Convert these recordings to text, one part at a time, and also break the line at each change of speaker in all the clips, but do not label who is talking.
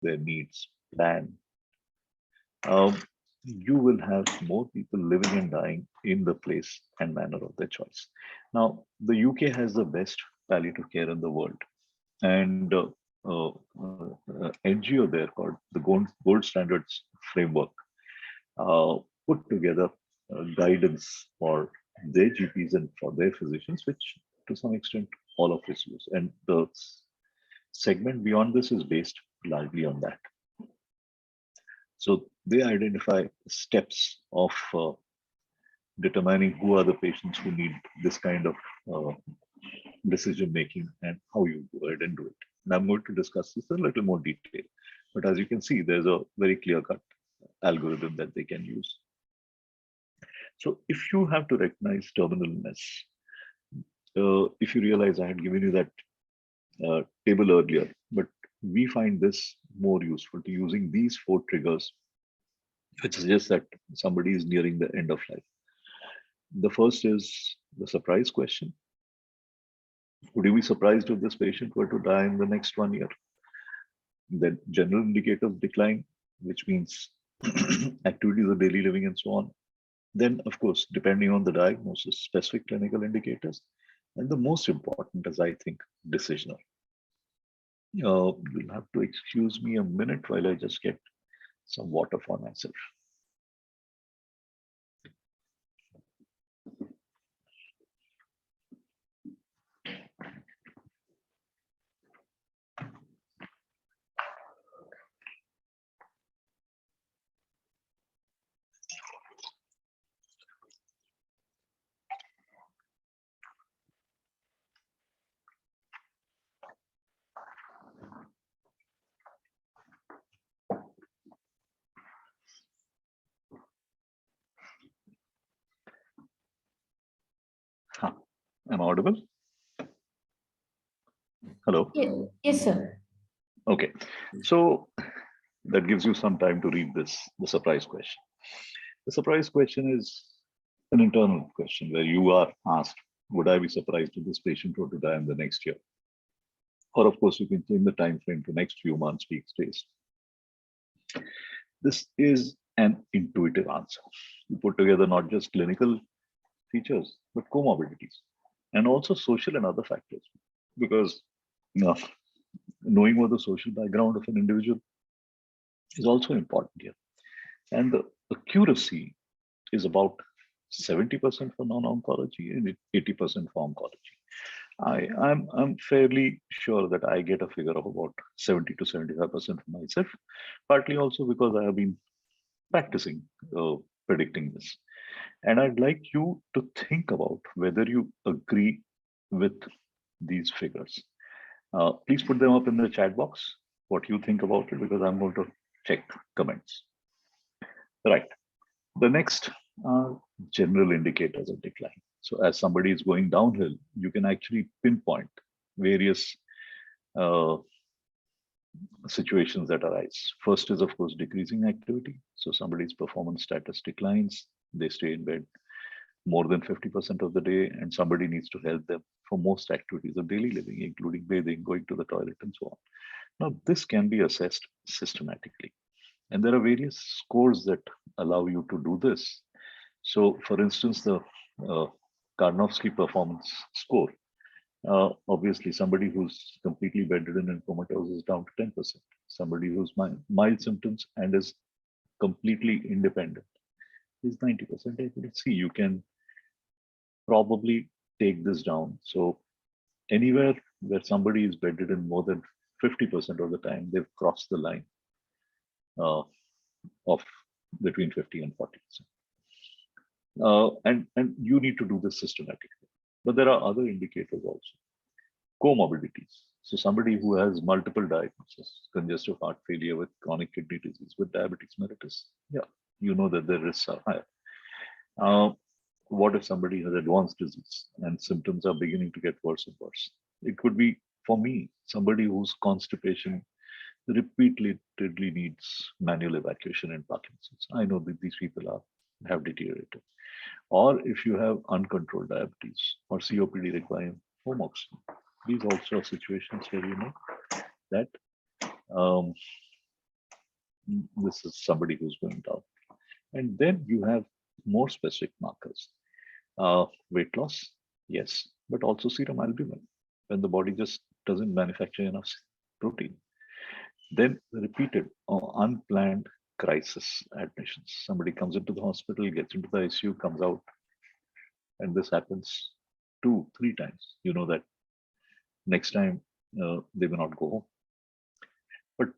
their needs, plan, you will have more people living and dying in the place and manner of their choice. Now, the UK has the best palliative care in the world, and NGO there called the Gold Standards Framework put together guidance for their GPs and for their physicians, which to some extent all of us use. And the segment beyond this is based largely on that. So they identify steps of determining who are the patients who need this kind of decision making and how you go ahead and do it. And I'm going to discuss this in a little more detail. But as you can see, there's a very clear-cut algorithm that they can use. So if you have to recognize terminal illness, if you realize I had given you that table earlier, but we find this more useful to using these 4 triggers, which suggests that somebody is nearing the end of life. The first is the surprise question. Would you be surprised if this patient were to die in the next 1 year? Then general indicators decline, which means activities of daily living and so on. Then, of course, depending on the diagnosis, specific clinical indicators. And the most important is, I think, decisional. You'll have to excuse me a minute while I just get some water for myself. Am I audible? Hello?
Yes, sir.
Okay. So that gives you some time to read this, the surprise question. The surprise question is an internal question where you are asked, would I be surprised if this patient were to die in the next year? Or of course, you can change the time frame to next few months, weeks, days. This is an intuitive answer. You put together not just clinical features, but comorbidities, and also social and other factors. Because knowing what the social background of an individual is also important here. And the accuracy is about 70% for non-oncology and 80% for oncology. I'm fairly sure that I get a figure of about 70 to 75% for myself, partly also because I have been practicing predicting this. And I'd like you to think about whether you agree with these figures. Please put them up in the chat box, what you think about it, because I'm going to check comments. Right. The next are general indicators of decline. So as somebody is going downhill, you can actually pinpoint various situations that arise. First is, of course, decreasing activity. So somebody's performance status declines, they stay in bed more than 50% of the day, and somebody needs to help them for most activities of daily living, including bathing, going to the toilet, and so on. Now, this can be assessed systematically. And there are various scores that allow you to do this. So, for instance, the Karnofsky performance score. Obviously, somebody who's completely bedridden and comatose is down to 10%. Somebody who's mild symptoms and is completely independent is 90%. See, you can probably take this down. So anywhere where somebody is bedridden more than 50% of the time, they've crossed the line of between 50 and 40%. And you need to do this systematically. But there are other indicators also. Comorbidities. So somebody who has multiple diagnoses, congestive heart failure with chronic kidney disease, with diabetes mellitus, yeah, you know that the risks are higher. What if somebody has advanced disease and symptoms are beginning to get worse and worse? It could be, for me, somebody whose constipation repeatedly needs manual evacuation and Parkinson's. I know that these people have deteriorated. Or if you have uncontrolled diabetes or COPD requiring home oxygen, these also are situations where you know that this is somebody who's going down. And then you have more specific markers. Weight loss, yes, but also serum albumin when the body just doesn't manufacture enough protein. Then repeated or unplanned crisis admissions. Somebody comes into the hospital, gets into the ICU, comes out, and this happens 2-3 times. You know that next time they may not go home. But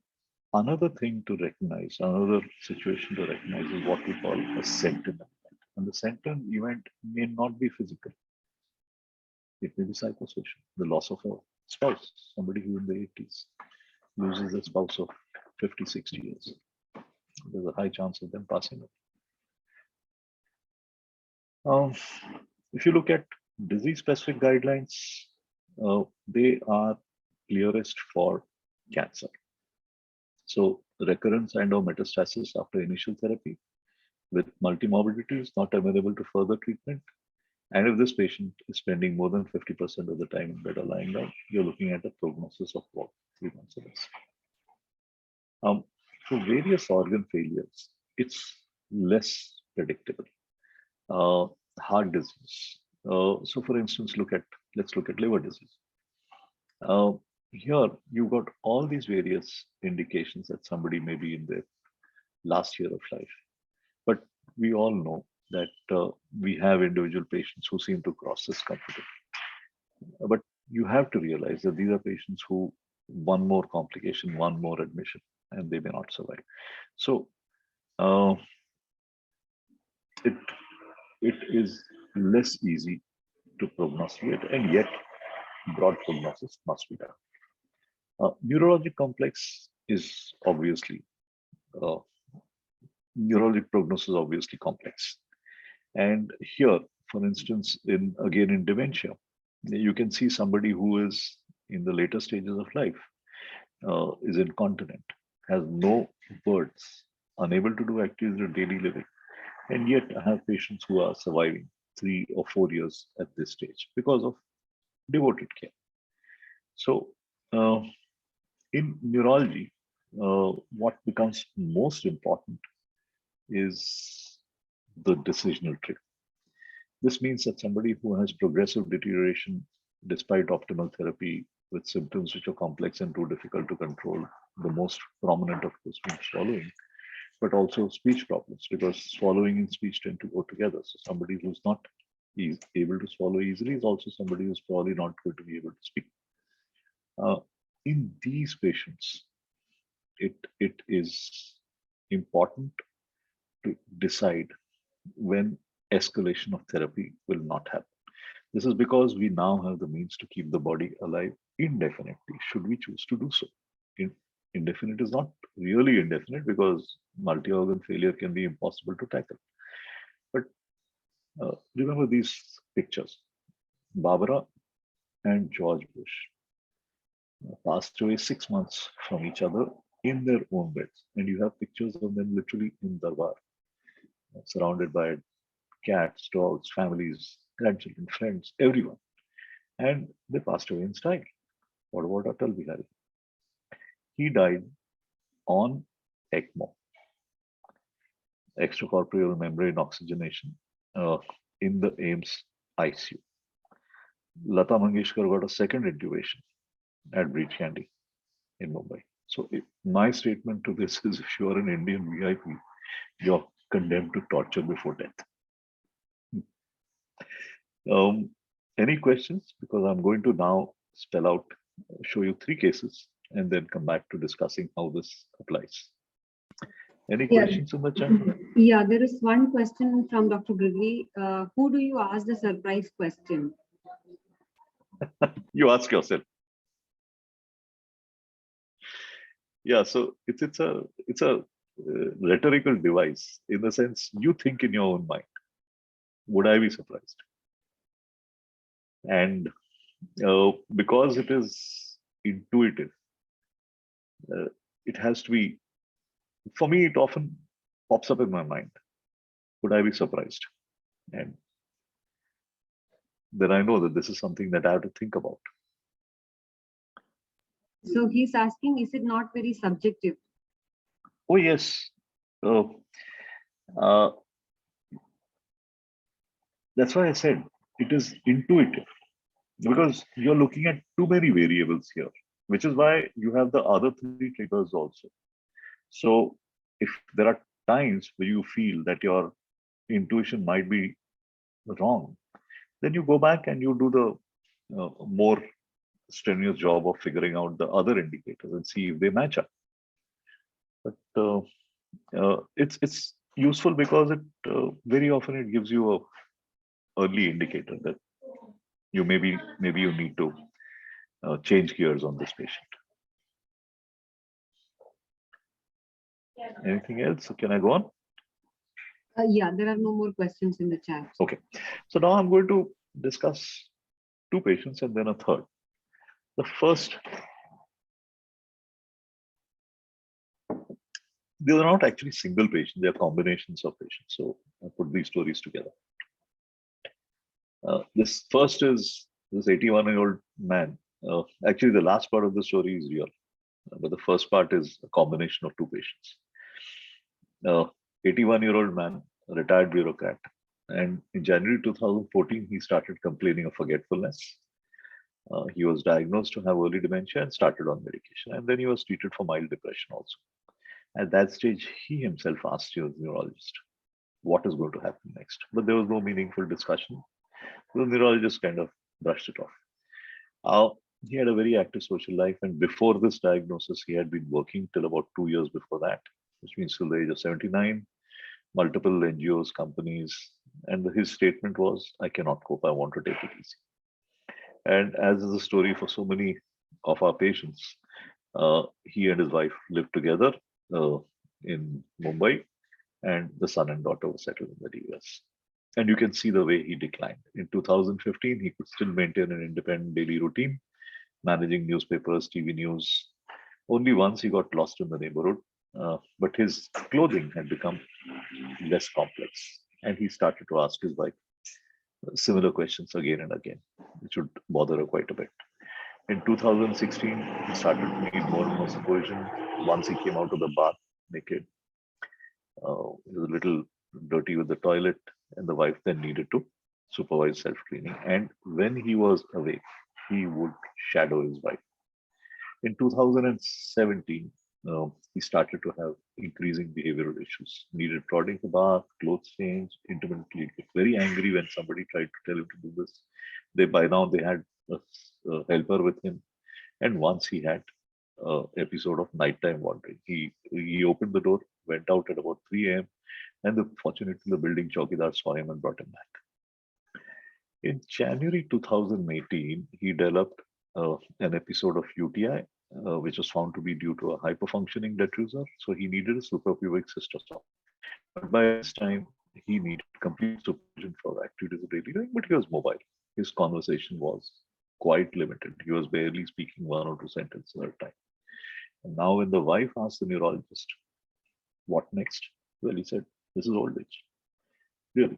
another thing to recognize, another situation to recognize is what we call a sentinel event. And the sentinel event may not be physical. It may be psychosocial, the loss of a spouse, somebody who in the 80s loses a spouse of 50, 60 years. There's a high chance of them passing away. If you look at disease-specific guidelines, they are clearest for cancer. So recurrence and/or metastasis after initial therapy with multimorbidities not amenable to further treatment. And if this patient is spending more than 50% of the time in bed or lying down, you're looking at a prognosis of about 3 months or less. For various organ failures, it's less predictable. Heart disease. So for instance, let's look at liver disease. Here, you've got all these various indications that somebody may be in their last year of life. But we all know that we have individual patients who seem to cross this comfortably. But you have to realize that these are patients who one more complication, one more admission, and they may not survive. So it is less easy to prognosticate, and yet broad prognosis must be done. Neurologic complex is obviously neurologic prognosis is obviously complex. And here, for instance, in dementia, you can see somebody who is in the later stages of life, is incontinent, has no words, unable to do activities of daily living, and yet I have patients who are surviving 3 or 4 years at this stage because of devoted care. So in neurology, what becomes most important is the decisional tree. This means that somebody who has progressive deterioration despite optimal therapy with symptoms which are complex and too difficult to control, the most prominent of course being swallowing, but also speech problems, because swallowing and speech tend to go together. So somebody who's not able to swallow easily is also somebody who's probably not going to be able to speak. In these patients, it is important to decide when escalation of therapy will not happen. This is because we now have the means to keep the body alive indefinitely, should we choose to do so. Indefinite is not really indefinite because multi-organ failure can be impossible to tackle. But remember these pictures. Barbara and George Bush passed away 6 months from each other in their own beds. And you have pictures of them literally in Darbar, surrounded by cats, dogs, families, grandchildren, friends, everyone. And they passed away in style. What about Atal Bihari? He died on ECMO, extracorporeal membrane oxygenation, in the AIMS ICU. Lata Mangeshkar got a second intubation at Breach Candy in Mumbai. So my statement to this is, if you are an Indian VIP, you're condemned to torture before death. Any questions? Because I'm going to now spell out, show you 3 cases, and then come back to discussing how this applies. Any questions in the chat?
Yeah, there is one question from Dr. Gregory. Who do you ask the surprise question?
You ask yourself. Yeah, so it's a rhetorical device, in the sense you think in your own mind, would I be surprised? And because it is intuitive, it has to be, for me, it often pops up in my mind, would I be surprised? And then I know that this is something that I have to think about.
So he's asking, is it not very subjective?
Oh, yes. Uh, uh, that's why I said it is intuitive because you're looking at too many variables here, which is why you have the other three triggers also. So if there are times where you feel that your intuition might be wrong, then you go back and you do the more strenuous job of figuring out the other indicators and see if they match up. But it's useful because it very often it gives you a early indicator that maybe you need to change gears on this patient. Anything else? Can I go on?
Yeah, there are no more questions in the chat.
Okay. So now I'm going to discuss two patients and then a third. The first, they are not actually single patients, they are combinations of patients. So I put these stories together. This first is this 81-year-old man. Actually, the last part of the story is real, but the first part is a combination of two patients. 81-year-old man, a retired bureaucrat. And in January 2014, he started complaining of forgetfulness. He was diagnosed to have early dementia and started on medication. And then he was treated for mild depression also. At that stage, he himself asked his neurologist, what is going to happen next? But there was no meaningful discussion. The neurologist kind of brushed it off. He had a very active social life. And before this diagnosis, he had been working till about 2 years before that, which means till the age of 79, multiple NGOs, companies. And his statement was, I cannot cope. I want to take it easy. And as is the story for so many of our patients, he and his wife lived together in Mumbai, and the son and daughter were settled in the US. And you can see the way he declined. In 2015, he could still maintain an independent daily routine, managing newspapers, TV news. Only once he got lost in the neighborhood, but his clothing had become less complex. And he started to ask his wife similar questions again and again, which would bother her quite a bit. In 2016, he started to need more and more supervision. Once he came out of the bath naked, he was a little dirty with the toilet, and the wife then needed to supervise self cleaning. And when he was awake, he would shadow his wife. In 2017, he started to have increasing behavioral issues. Needed prodding the bath, clothes change, intermittently get very angry when somebody tried to tell him to do this. By now they had a helper with him, and once he had episode of nighttime wandering. He opened the door, went out at about 3 a.m. and fortunately the building chowkidar saw him and brought him back. In January 2018, he developed an episode of UTI, which was found to be due to a hyperfunctioning detrusor. So he needed a suprapubic cystoscopy. But by this time, he needed complete supervision for activities of daily living, but he was mobile. His conversation was quite limited. He was barely speaking one or two sentences at a time. And now, when the wife asked the neurologist, what next? Well, he said, this is old age. Really.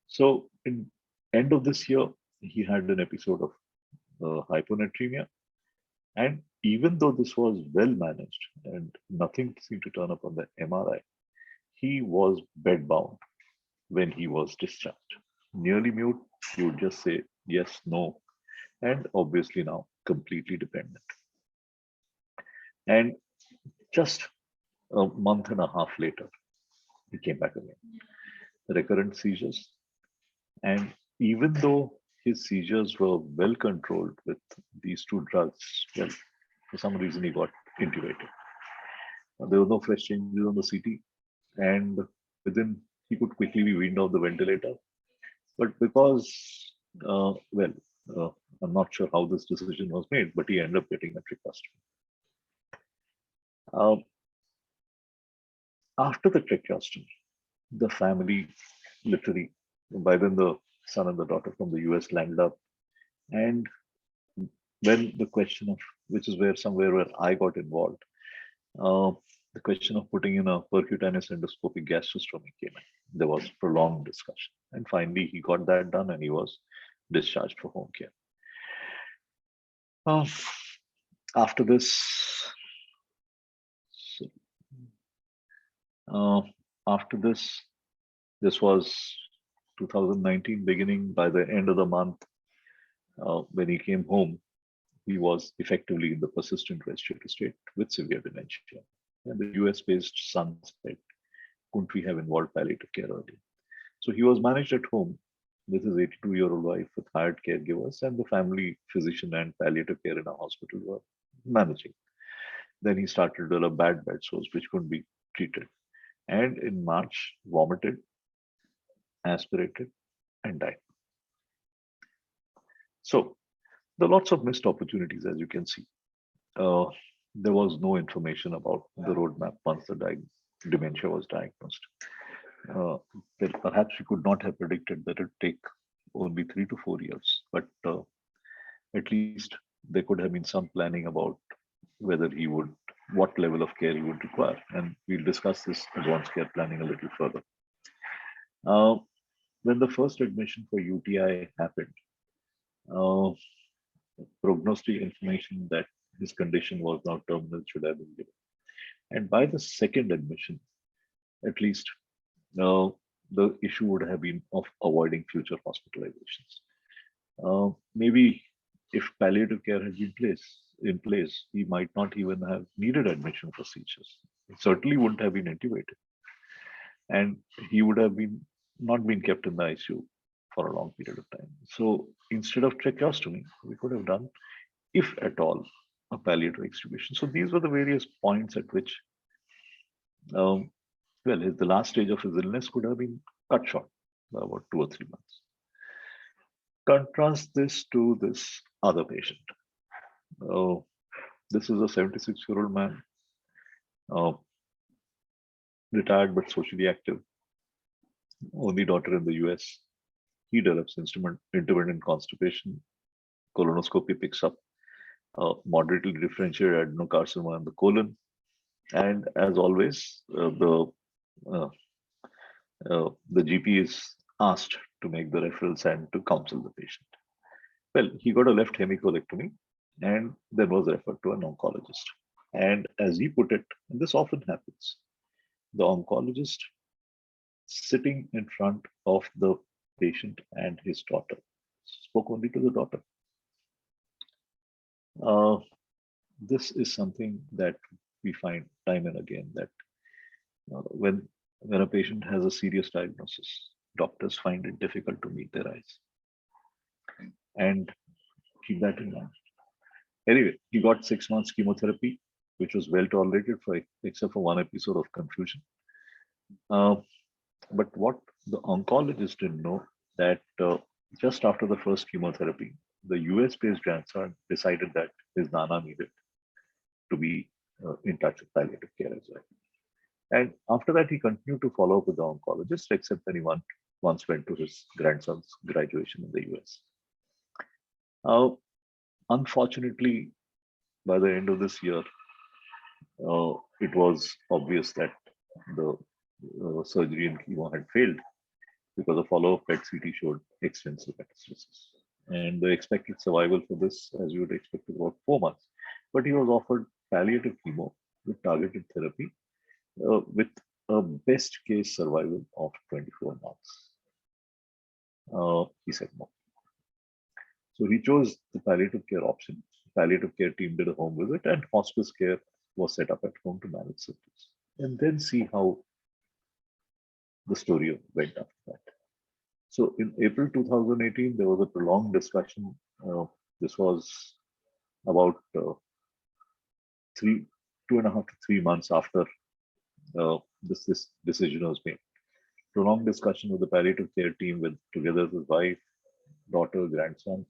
So, in end of this year, he had an episode of hyponatremia. And even though this was well managed and nothing seemed to turn up on the MRI, he was bedbound when he was discharged. Nearly mute, he would just say yes, no, and obviously now completely dependent. And just a month and a half later, he came back again. Recurrent seizures. And even though his seizures were well controlled with these two drugs, well, for some reason he got intubated. There were no fresh changes on the CT, and within he could quickly be weaned off the ventilator. But because, well, uh, I'm not sure how this decision was made, but he ended up getting a tracheostomy. After the tracheostomy, the family literally, by then the son and the daughter from the US landed up. And when the question of, which is where somewhere where I got involved, uh, the question of putting in a percutaneous endoscopic gastrostomy came in. There was prolonged discussion. And finally, he got that done and he was discharged for home care. After this, Uh, After this was 2019 beginning. By the end of the month, when he came home, he was effectively in the persistent respiratory state with severe dementia. And the US-based son said, couldn't we have involved palliative care early? So he was managed at home with his 82-year-old wife with hired caregivers, and the family physician and palliative care in a hospital were managing. Then he started to develop bad bed sores, which couldn't be treated. And in March, vomited, aspirated, and died. So there are lots of missed opportunities, as you can see. Uh, there was no information about the roadmap once the dementia was diagnosed. Uh, that perhaps we could not have predicted that it would take only 3 to 4 years, but at least there could have been some planning about whether he would, what level of care he would require. And we'll discuss this advanced care planning a little further. Uh, when the first admission for UTI happened, uh, prognostic information that his condition was now terminal should have been given. And by the second admission, at least, uh, the issue would have been of avoiding future hospitalizations. Maybe if palliative care had been in place, he might not even have needed admission for seizures. He certainly wouldn't have been intubated, and he would have been not been kept in the ICU for a long period of time. So instead of tracheostomy, we could have done, if at all, a palliative extubation. So these were the various points at which, um, well, the last stage of his illness could have been cut short by about 2 or 3 months. Contrast this to this other patient. Uh, this is a 76-year-old man, uh, retired but socially active, only daughter in the US. He develops intermittent constipation. Colonoscopy picks up moderately differentiated adenocarcinoma in the colon. And as always, uh, the GP is asked to make the referrals and to counsel the patient. Well, he got a left hemicolectomy and then was referred to an oncologist. And as he put it, and this often happens, the oncologist sitting in front of the patient and his daughter spoke only to the daughter. Uh, this is something that we find time and again, that when a patient has a serious diagnosis, doctors find it difficult to meet their eyes. And keep that in mind. Anyway, he got 6 months chemotherapy, which was well tolerated except for one episode of confusion. But what the oncologist didn't know, that just after the first chemotherapy, the US-based grandson decided that his Nana needed to be in touch with palliative care as well. And after that, he continued to follow up with the oncologist, except when he once went to his grandson's graduation in the US. Unfortunately, by the end of this year, it was obvious that the surgery and chemo had failed because a follow-up PET CT showed extensive metastasis. And the expected survival for this, as you would expect, is about 4 months. But he was offered palliative chemo with targeted therapy with a best case survival of 24 months. He said no. So he chose the palliative care option. The palliative care team did a home visit, and hospice care was set up at home to manage symptoms. And then see how the story went after that. So in April 2018, there was a prolonged discussion. This was about 2.5 to 3 months after this decision was made. Prolonged discussion with the palliative care team, together with his wife, daughter, grandson.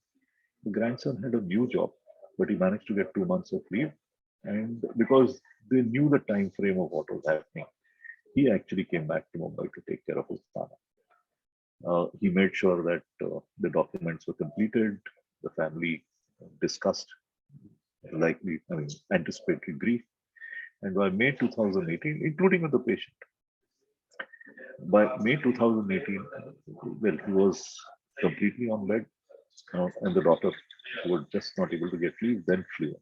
The grandson had a new job, but he managed to get 2 months of leave. And because they knew the time frame of what was happening, he actually came back to Mumbai to take care of his Nana. He made sure that the documents were completed. The family discussed anticipatory grief. And by May 2018, including with the patient, by May 2018, well, he was completely on bed, and the daughter, who was just not able to get leave, then flew.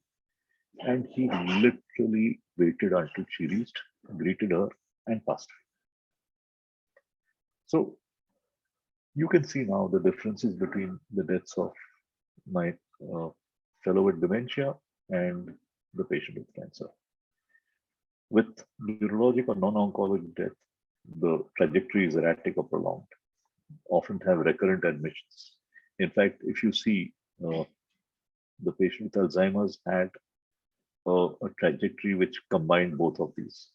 And he literally waited until she reached, greeted her, and passed away. So you can see now the differences between the deaths of my fellow with dementia and the patient with cancer. With neurologic or non-oncologic death, the trajectory is erratic or prolonged, often have recurrent admissions. In fact, if you see the patient with Alzheimer's had a trajectory which combined both of these.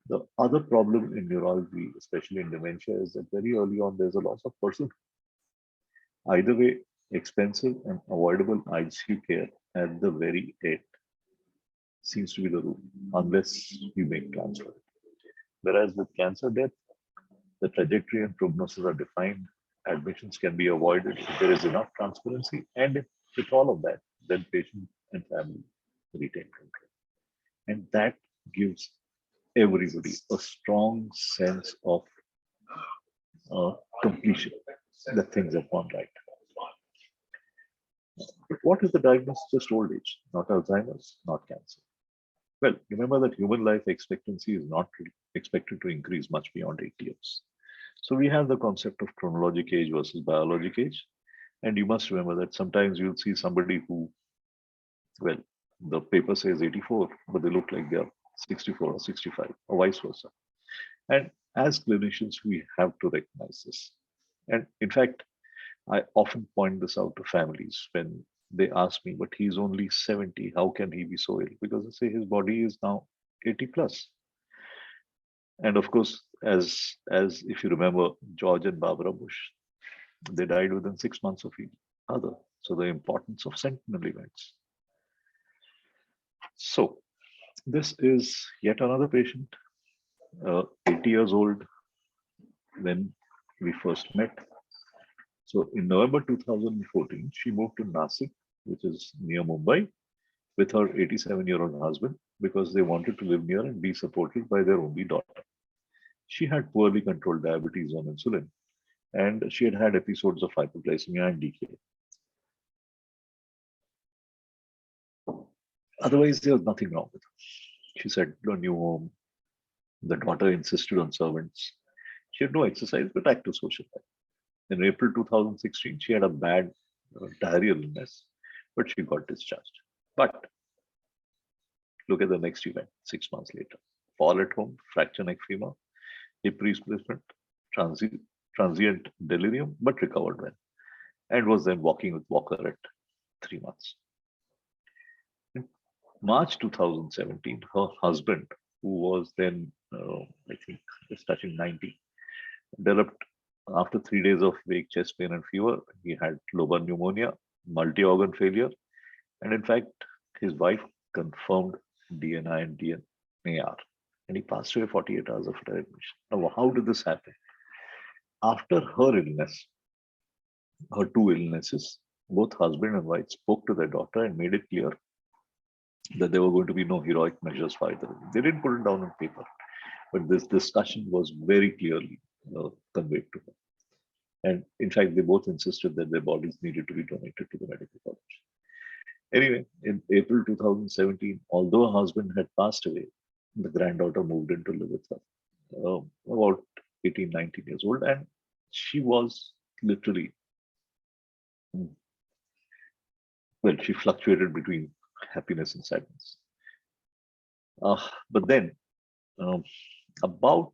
The other problem in neurology, especially in dementia, is that very early on there's a loss of person. Either way, expensive and avoidable ICU care at the very end seems to be the rule, unless you make plans for it. Whereas with cancer death, the trajectory and prognosis are defined. Admissions can be avoided if there is enough transparency, and if with all of that, then patient and family retain control. And that gives everybody a strong sense of completion, that things have gone right. But what is the diagnosis? Just old age, not Alzheimer's, not cancer. Well, remember that human life expectancy is not expected to increase much beyond 80 years. So we have the concept of chronologic age versus biologic age. And you must remember that sometimes you'll see somebody who, well, the paper says 84, but they look like they're 64 or 65 or vice versa. And as clinicians, we have to recognize this. And in fact, I often point this out to families when they ask me, but he's only 70, how can he be so ill? Because they say his body is now 80 plus. And of course, as if you remember, George and Barbara Bush, they died within 6 months of each other. So the importance of sentinel events. So this is yet another patient, 80 years old when we first met. So in November 2014, she moved to Nasik, which is near Mumbai, with her 87-year-old husband because they wanted to live near and be supported by their only daughter. She had poorly controlled diabetes on insulin, and she had had episodes of hypoglycemia and decay. Otherwise, there was nothing wrong with her. She said, a new home. The daughter insisted on servants. She had no exercise, but active social life. In April 2016, she had a bad diarrheal illness, but she got discharged. But look at the next event 6 months later. Fall at home, fracture neck femur, hip replacement, transient delirium, but recovered well, and was then walking with walker at 3 months. In March 2017, her husband, who was then, I think, just touching 90, developed, after 3 days of vague chest pain and fever, he had lobar pneumonia, multi-organ failure, and in fact, his wife confirmed DNI and DNAR, and he passed away 48 hours after admission. Now, how did this happen? After her illness, her two illnesses, both husband and wife spoke to their daughter and made it clear that there were going to be no heroic measures for either. They didn't put it down on paper, but this discussion was very clearly conveyed to her. And in fact, they both insisted that their bodies needed to be donated to the medical college. Anyway, in April 2017, although her husband had passed away, the granddaughter moved in to live with her, about 18, 19 years old. And she was literally, well, she fluctuated between happiness and sadness. But then, about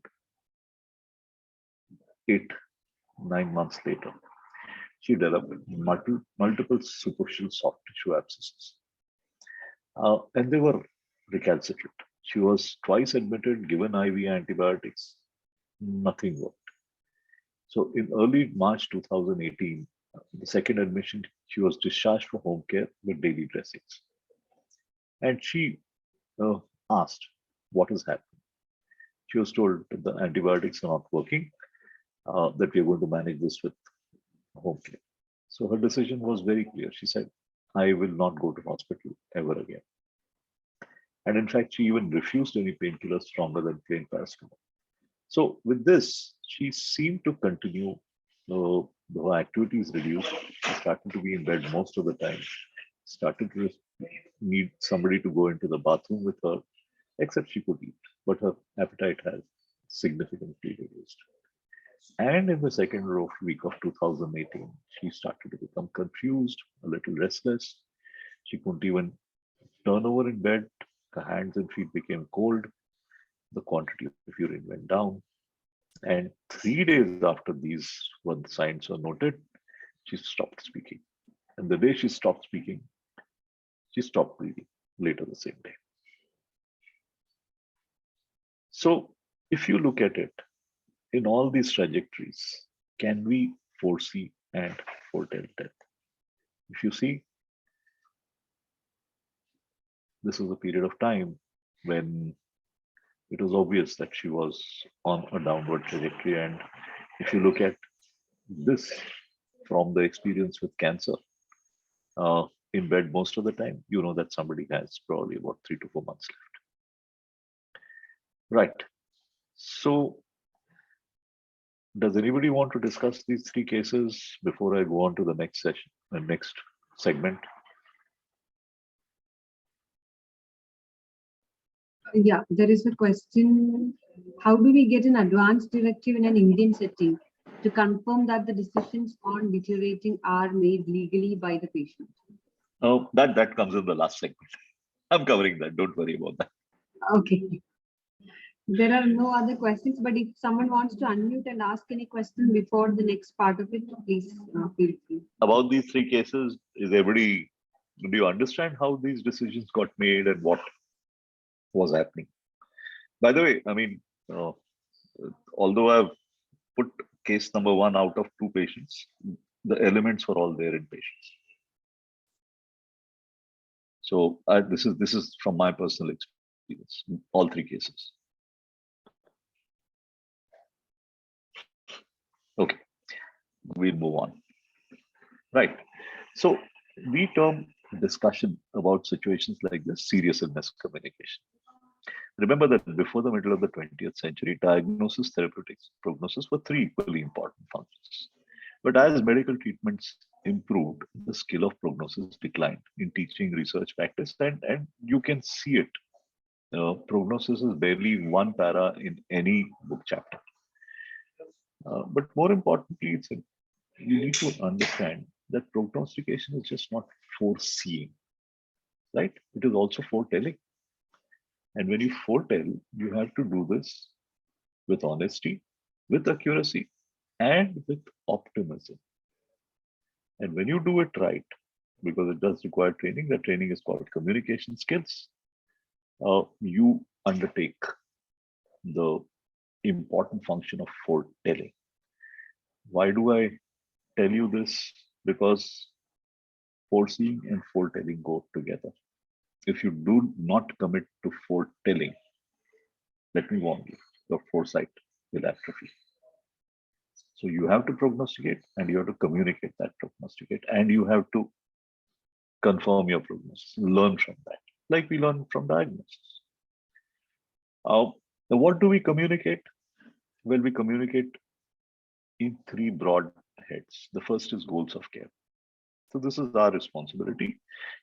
8-9 months later, she developed multiple superficial soft tissue abscesses. And they were recalcitrant. She was twice admitted, given IV antibiotics, nothing worked. So in early March 2018, the second admission, she was discharged for home care with daily dressings. And she asked, what is happening? She was told that the antibiotics are not working, that we are going to manage this with home care. So her decision was very clear. She said, I will not go to hospital ever again. And in fact, she even refused any painkillers stronger than plain paracetamol. So with this, she seemed to continue, her activities reduced. She started to be in bed most of the time, started to need somebody to go into the bathroom with her, except she could eat, but her appetite has significantly reduced. And in the second week of 2018, she started to become confused, a little restless. She couldn't even turn over in bed. Her hands and feet became cold. The quantity of urine went down. And 3 days after these one signs were noted, she stopped speaking. And the day she stopped speaking, she stopped breathing later the same day. So if you look at it, in all these trajectories, can we foresee and foretell death? If you see, this is a period of time when it was obvious that she was on a downward trajectory. And if you look at this from the experience with cancer, in bed most of the time, you know that somebody has probably about 3 to 4 months left. Right. So, does anybody want to discuss these three cases before I go on to the next session, the next segment?
Yeah, there is a question. How do we get an advance directive in an Indian setting to confirm that the decisions on deteriorating are made legally by the patient?
Oh, that comes in the last segment. I'm covering that. Don't worry about that.
Okay. There are no other questions, but if someone wants to unmute and ask any question before the next part of it, please feel free.
About these three cases, is everybody, do you understand how these decisions got made and what was happening? By the way, I mean, although I've put case number 1 out of 2 patients, the elements were all there in patients. So this is from my personal experience, all 3 cases. Okay, we'll move on. Right. So we term discussion about situations like this serious illness communication. Remember that before the middle of the 20th century, diagnosis, therapeutics, prognosis were 3 equally important functions. But as medical treatments improved, the skill of prognosis declined in teaching, research, practice, and you can see it. Prognosis is barely one para in any book chapter. But more importantly, you need to understand that prognostication is just not foreseeing, right? It is also foretelling. And when you foretell, you have to do this with honesty, with accuracy, and with optimism. And when you do it right, because it does require training, that training is called communication skills. You undertake the important function of foretelling. Why do I tell you this? Because foreseeing and foretelling go together. If you do not commit to foretelling, let me warn you, your foresight will atrophy. So you have to prognosticate and you have to communicate that prognosticate and you have to confirm your prognosis, learn from that, like we learn from diagnosis. Now, what do we communicate? Well, we communicate in 3 broad heads. The first is goals of care. So this is our responsibility.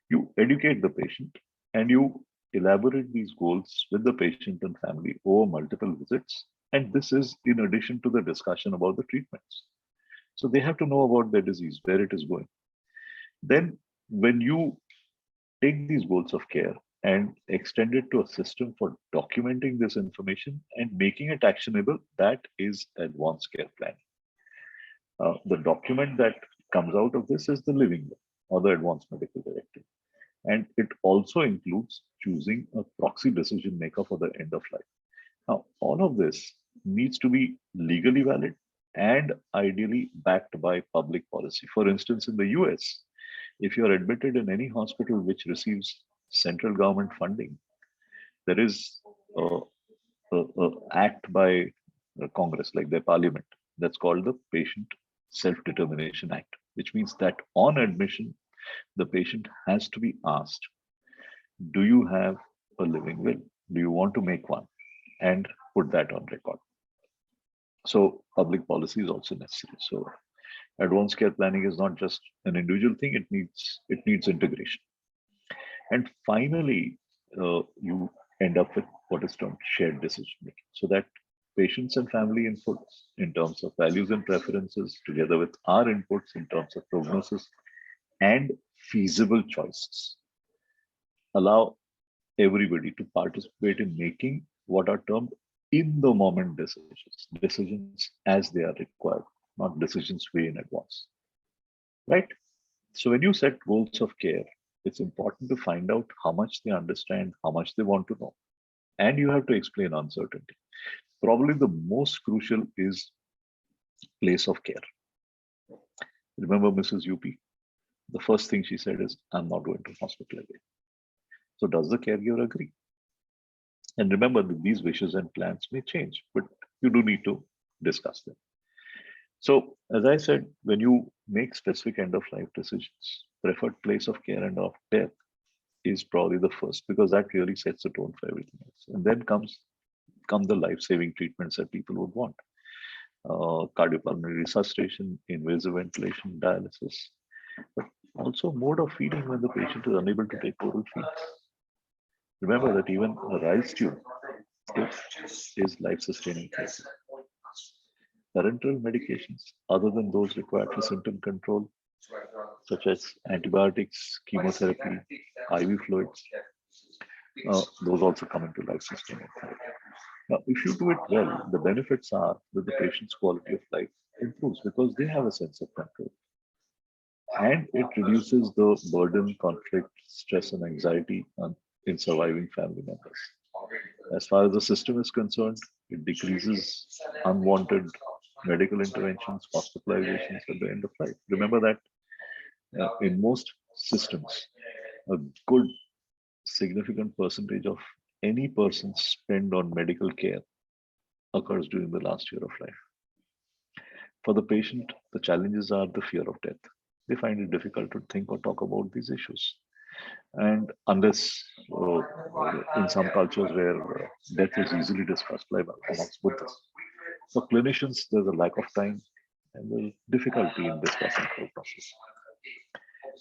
You educate the patient and you elaborate these goals with the patient and family over multiple visits. And this is in addition to the discussion about the treatments. So they have to know about their disease, where it is going. Then when you take these goals of care and extend it to a system for documenting this information and making it actionable, that is advanced care planning. The document that comes out of this is the living will or the advanced medical directive. And it also includes choosing a proxy decision maker for the end of life. Now, all of this needs to be legally valid and ideally backed by public policy. For instance, in the US, if you are admitted in any hospital which receives central government funding, there is a act by Congress, like their parliament, that's called the Patient Self-Determination Act, which means that on admission, the patient has to be asked, do you have a living will? Do you want to make one? And put that on record. So public policy is also necessary. So advanced care planning is not just an individual thing, it needs integration. And finally, you end up with what is termed shared decision making, so that patients and family inputs in terms of values and preferences, together with our inputs in terms of prognosis and feasible choices, allow everybody to participate in making what are termed in the moment decisions as they are required, not decisions way in advance. Right? So when you set goals of care, it's important to find out how much they understand, how much they want to know, and you have to explain uncertainty. Probably the most crucial is place of care. Remember Mrs. UP? The first thing she said is, I'm not going to hospital again. So does the caregiver agree? And remember that these wishes and plans may change, but you do need to discuss them. So as I said, when you make specific end of life decisions, preferred place of care and of death is probably the first, because that really sets the tone for everything else. And then come the life-saving treatments that people would want. Cardiopulmonary resuscitation, invasive ventilation, dialysis, but also mode of feeding when the patient is unable to take oral feeds. Remember that even a rice tube is life-sustaining care. Parenteral medications, other than those required for symptom control, such as antibiotics, chemotherapy, IV fluids, those also come into life-sustaining care. Now, if you do it well, the benefits are that the patient's quality of life improves because they have a sense of control. And it reduces the burden, conflict, stress, and anxiety in surviving family members. As far as the system is concerned, it decreases unwanted medical interventions, hospitalizations at the end of life. Remember that in most systems, a good significant percentage of any person's spend on medical care occurs during the last year of life. For the patient, the challenges are the fear of death. They find it difficult to think or talk about these issues. And unless in some cultures where death is easily discussed, like amongst Buddhists, for clinicians, there's a lack of time and there's difficulty in discussing the process.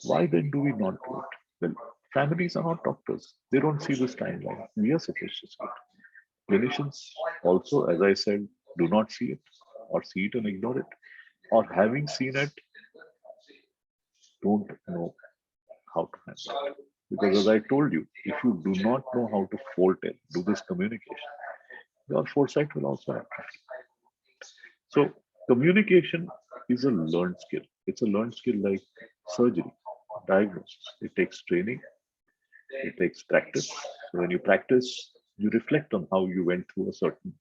Why then do we not do it? Well, families are not doctors. They don't see this timeline. We are supposed to see it. Clinicians also, as I said, do not see it or see it and ignore it. Or having seen it, don't know how to handle it. Because as I told you, if you do not know how to foretell, do this communication, your foresight will also atrophy. So communication is a learned skill. It's a learned skill like surgery, diagnosis. It takes training, it takes practice. So when you practice, you reflect on how you went through a certain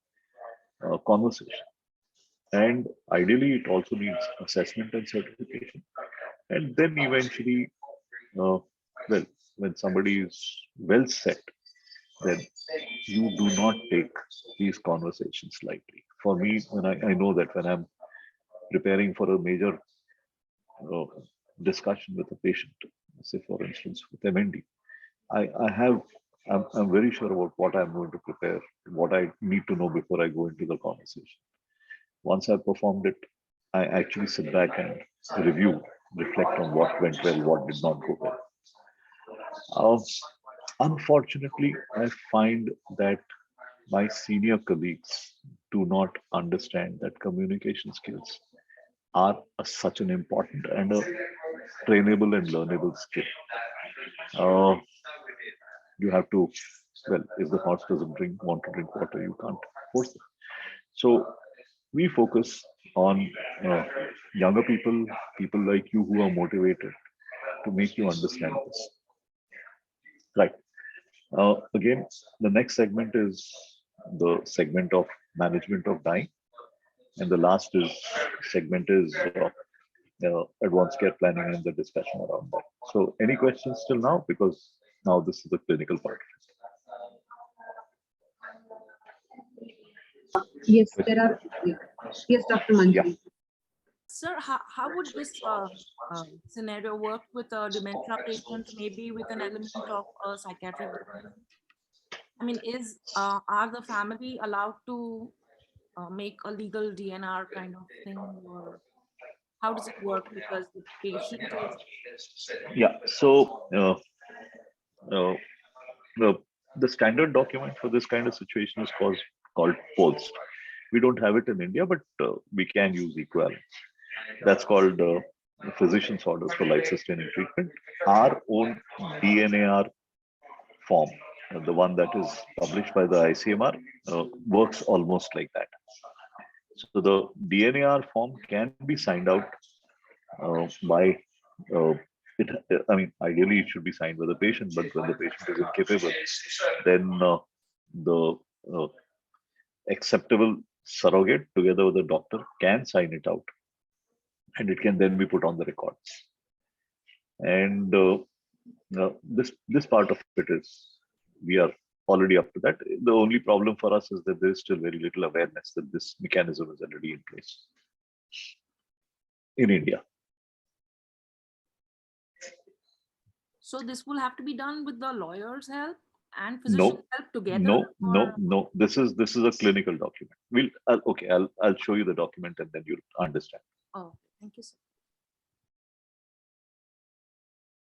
conversation. And ideally, it also needs assessment and certification. And then eventually, well, when somebody is well set, then you do not take these conversations lightly. For me, when I know that when I'm preparing for a major uh, discussion with a patient, say for instance with MND, I'm very sure about what I'm going to prepare, what I need to know before I go into the conversation. Once I've performed it, I actually sit back and review, reflect on what went well, what did not go well. Uh, Unfortunately, I find that my senior colleagues do not understand that communication skills are such an important and a trainable and learnable skill. Uh, you have to, well, if the horse doesn't want to drink water, you can't force it. So we focus on younger people, people like you who are motivated to make you understand this. Right. Again, the next segment is the segment of management of dying. And the last is segment is advanced care planning and the discussion around that. So any questions till now? Because now this is the clinical part.
Yes, there are. Yeah. Yes, Dr. Manjari.
Yeah.
Sir, how would this scenario work with a dementia patient, maybe with an element of a psychiatric disorder? I mean, are the family allowed to make a legal DNR kind of thing, or how does it work? Because the patient is.
Yeah. So uh, the, the standard document for this kind of situation is called POLST, We don't have it in India, but we can use equivalent. That's called physician's orders for life-sustaining treatment. Our own DNAR form, the one that is published by the ICMR, works almost like that. So the DNAR form can be signed out by it. I mean, ideally it should be signed by the patient, but when the patient is incapable, then the acceptable surrogate together with the doctor can sign it out, and it can then be put on the records. And this part of it is, we are already up to that. The only problem for us is that there is still very little awareness that this mechanism is already in place in India.
So this will have to be done with the lawyer's help and physician's help together?
No. This is a clinical document. I'll show you the document and then you'll understand.
Oh, thank you, sir.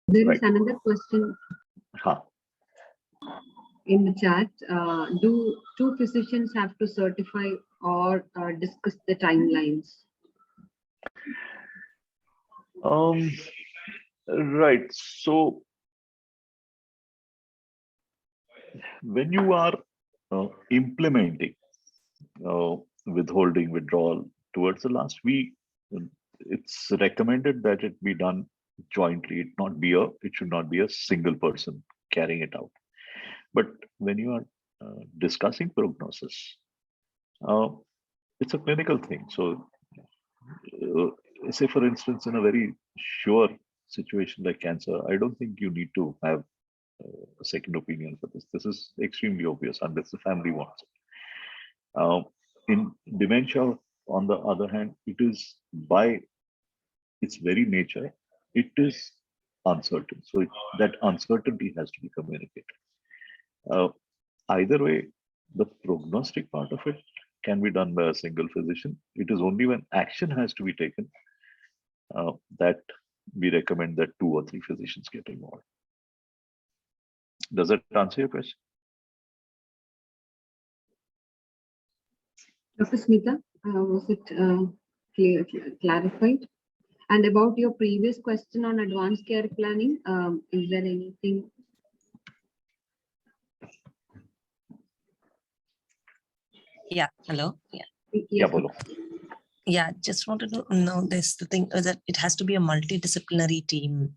There is another question in the chat. Do two physicians have to certify or discuss the timelines?
Right. So when you are implementing withholding, withdrawal towards the last, it's recommended that it be done jointly. It should not be a single person carrying it out. But when you are discussing prognosis, it's a clinical thing. So say for instance, in a very sure situation like cancer, I don't think you need to have a second opinion for this. This is extremely obvious unless the family wants it. In dementia, on the other hand, it is by its very nature, it is uncertain. So that uncertainty has to be communicated. Either way, the prognostic part of it can be done by a single physician. It is only when action has to be taken that we recommend that 2 or 3 physicians get involved. Does that answer your question?
Dr. Smita, was it clarified? And about your previous question on advanced care planning, is there anything?
Yeah, hello.
Yes,
Yeah, just wanted to know this. The thing is that it has to be a multidisciplinary team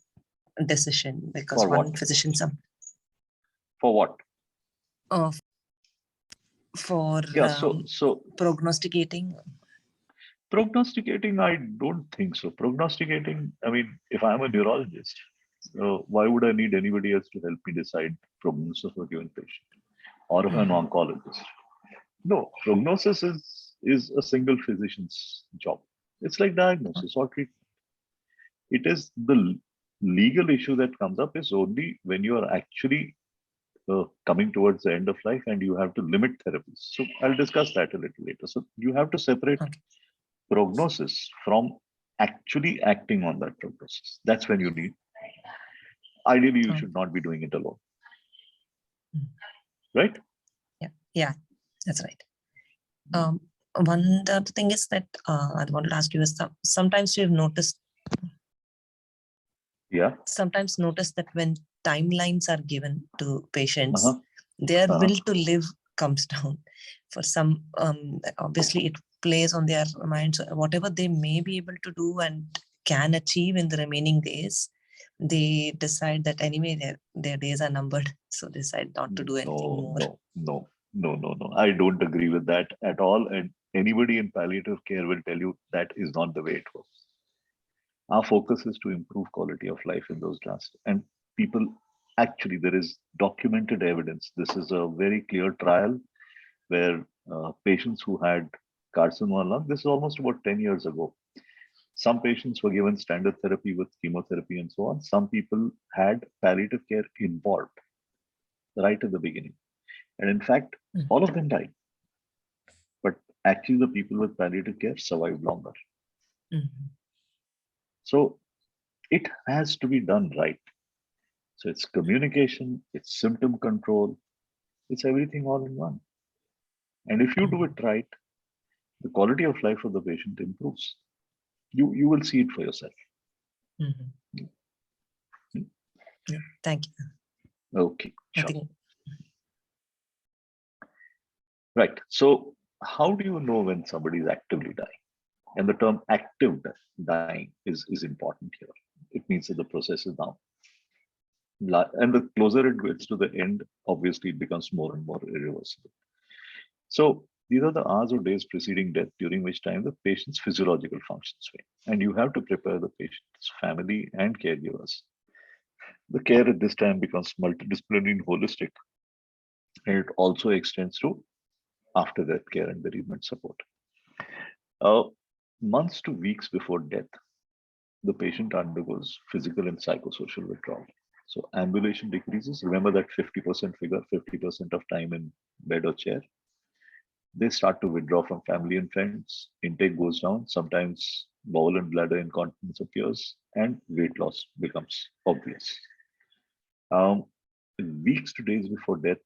decision because one physician.
For what?
For prognosticating.
Prognosticating, I don't think so. Prognosticating, I mean, if I'm a neurologist, why would I need anybody else to help me decide prognosis of a given patient, or an oncologist? No, prognosis is a single physician's job. It's like diagnosis or treatment. It is the legal issue that comes up is only when you are actually coming towards the end of life and you have to limit therapies. So I'll discuss that a little later. So you have to separate prognosis from actually acting on that prognosis. That's when you need. Ideally, you should not be doing it alone. Right?
Yeah, that's right. The other thing is that I wanted to ask you is sometimes you've noticed.
Yeah.
Sometimes notice that when timelines are given to patients, their will to live comes down. For some, obviously, it plays on their minds. Whatever they may be able to do and can achieve in the remaining days, they decide that anyway their days are numbered, so they decide not to do anything more.
No. I don't agree with that at all. And anybody in palliative care will tell you that is not the way it works. Our focus is to improve quality of life in those last. And people, actually, there is documented evidence. This is a very clear trial where patients who had carcinoma lung, this is almost about 10 years ago. Some patients were given standard therapy with chemotherapy and so on. Some people had palliative care involved right at the beginning. And in fact, all of them died. But actually, the people with palliative care survived longer. So it has to be done right. So it's communication, it's symptom control, it's everything all in one. And if you do it right, the quality of life of the patient improves. You will see it for yourself.
Mm-hmm. Yeah, thank you.
Okay,
I
sure.
think.
Right. So how do you know when somebody is actively dying? And the term active dying is important here. It means that the process is now. And the closer it gets to the end, obviously it becomes more and more irreversible. So these are the hours or days preceding death, during which time the patient's physiological functions wane. And you have to prepare the patient's family and caregivers. The care at this time becomes multidisciplinary and holistic, and it also extends to after death care and bereavement support. Months to weeks before death, the patient undergoes physical and psychosocial withdrawal. So ambulation decreases. Remember that 50% figure, 50% of time in bed or chair. They start to withdraw from family and friends. Intake goes down. Sometimes bowel and bladder incontinence appears, and weight loss becomes obvious. Weeks to days before death,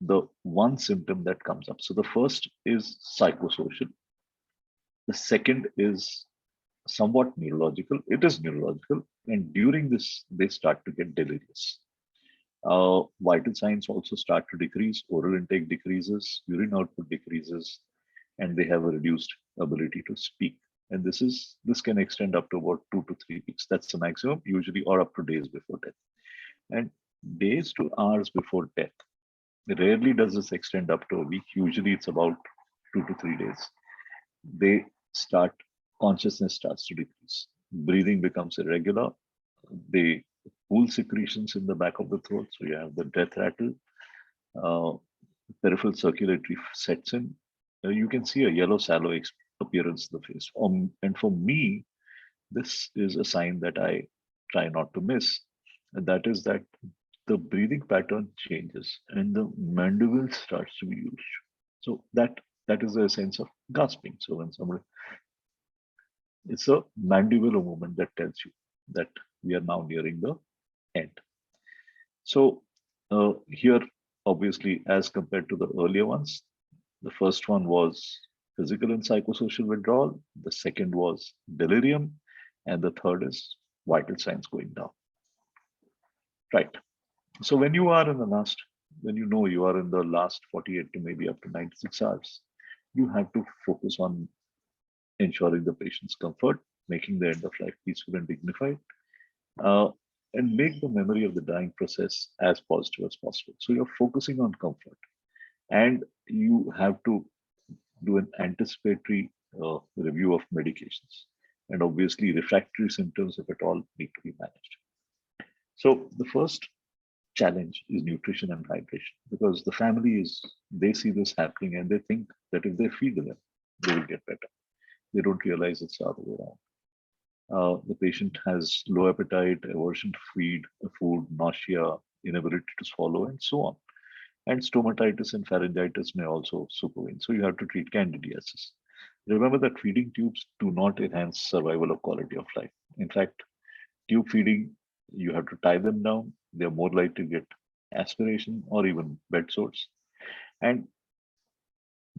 the one symptom that comes up. So the first is psychosocial. The second is somewhat neurological. It is neurological, and during this, they start to get delirious. Vital signs also start to decrease. Oral intake decreases, urine output decreases, and they have a reduced ability to speak. And this can extend up to about 2 to 3 weeks. That's the maximum, usually, or up to days before death. And days to hours before death, rarely does this extend up to a week. Usually, it's about 2 to 3 days. They start consciousness starts to decrease. Breathing becomes irregular. They pool secretions in the back of the throat. So you have the death rattle. Peripheral circulatory sets in. You can see a yellow sallow appearance in the face. And for me, this is a sign that I try not to miss. And that is that the breathing pattern changes and the mandible starts to be used. So that is a sense of gasping. So when somebody, it's a mandibular movement that tells you that we are now nearing the end. So here, obviously, as compared to the earlier ones, the first one was physical and psychosocial withdrawal. The second was delirium. And the third is vital signs going down. Right. So when you are in the last, when you know you are in the last 48 to maybe up to 96 hours, you have to focus on ensuring the patient's comfort, making the end of life peaceful and dignified, and make the memory of the dying process as positive as possible. So you're focusing on comfort, and you have to do an anticipatory review of medications. And obviously, refractory symptoms, if at all, need to be managed. So the first challenge is nutrition and hydration, because the family they see this happening and they think that if they feed them, they will get better. They don't realize it's the other way around. The patient has low appetite, aversion to food, nausea, inability to swallow, and so on. And stomatitis and pharyngitis may also supervene. So you have to treat candidiasis. Remember that feeding tubes do not enhance survival or quality of life. In fact, tube feeding, you have to tie them down. They're more likely to get aspiration or even bed sores. And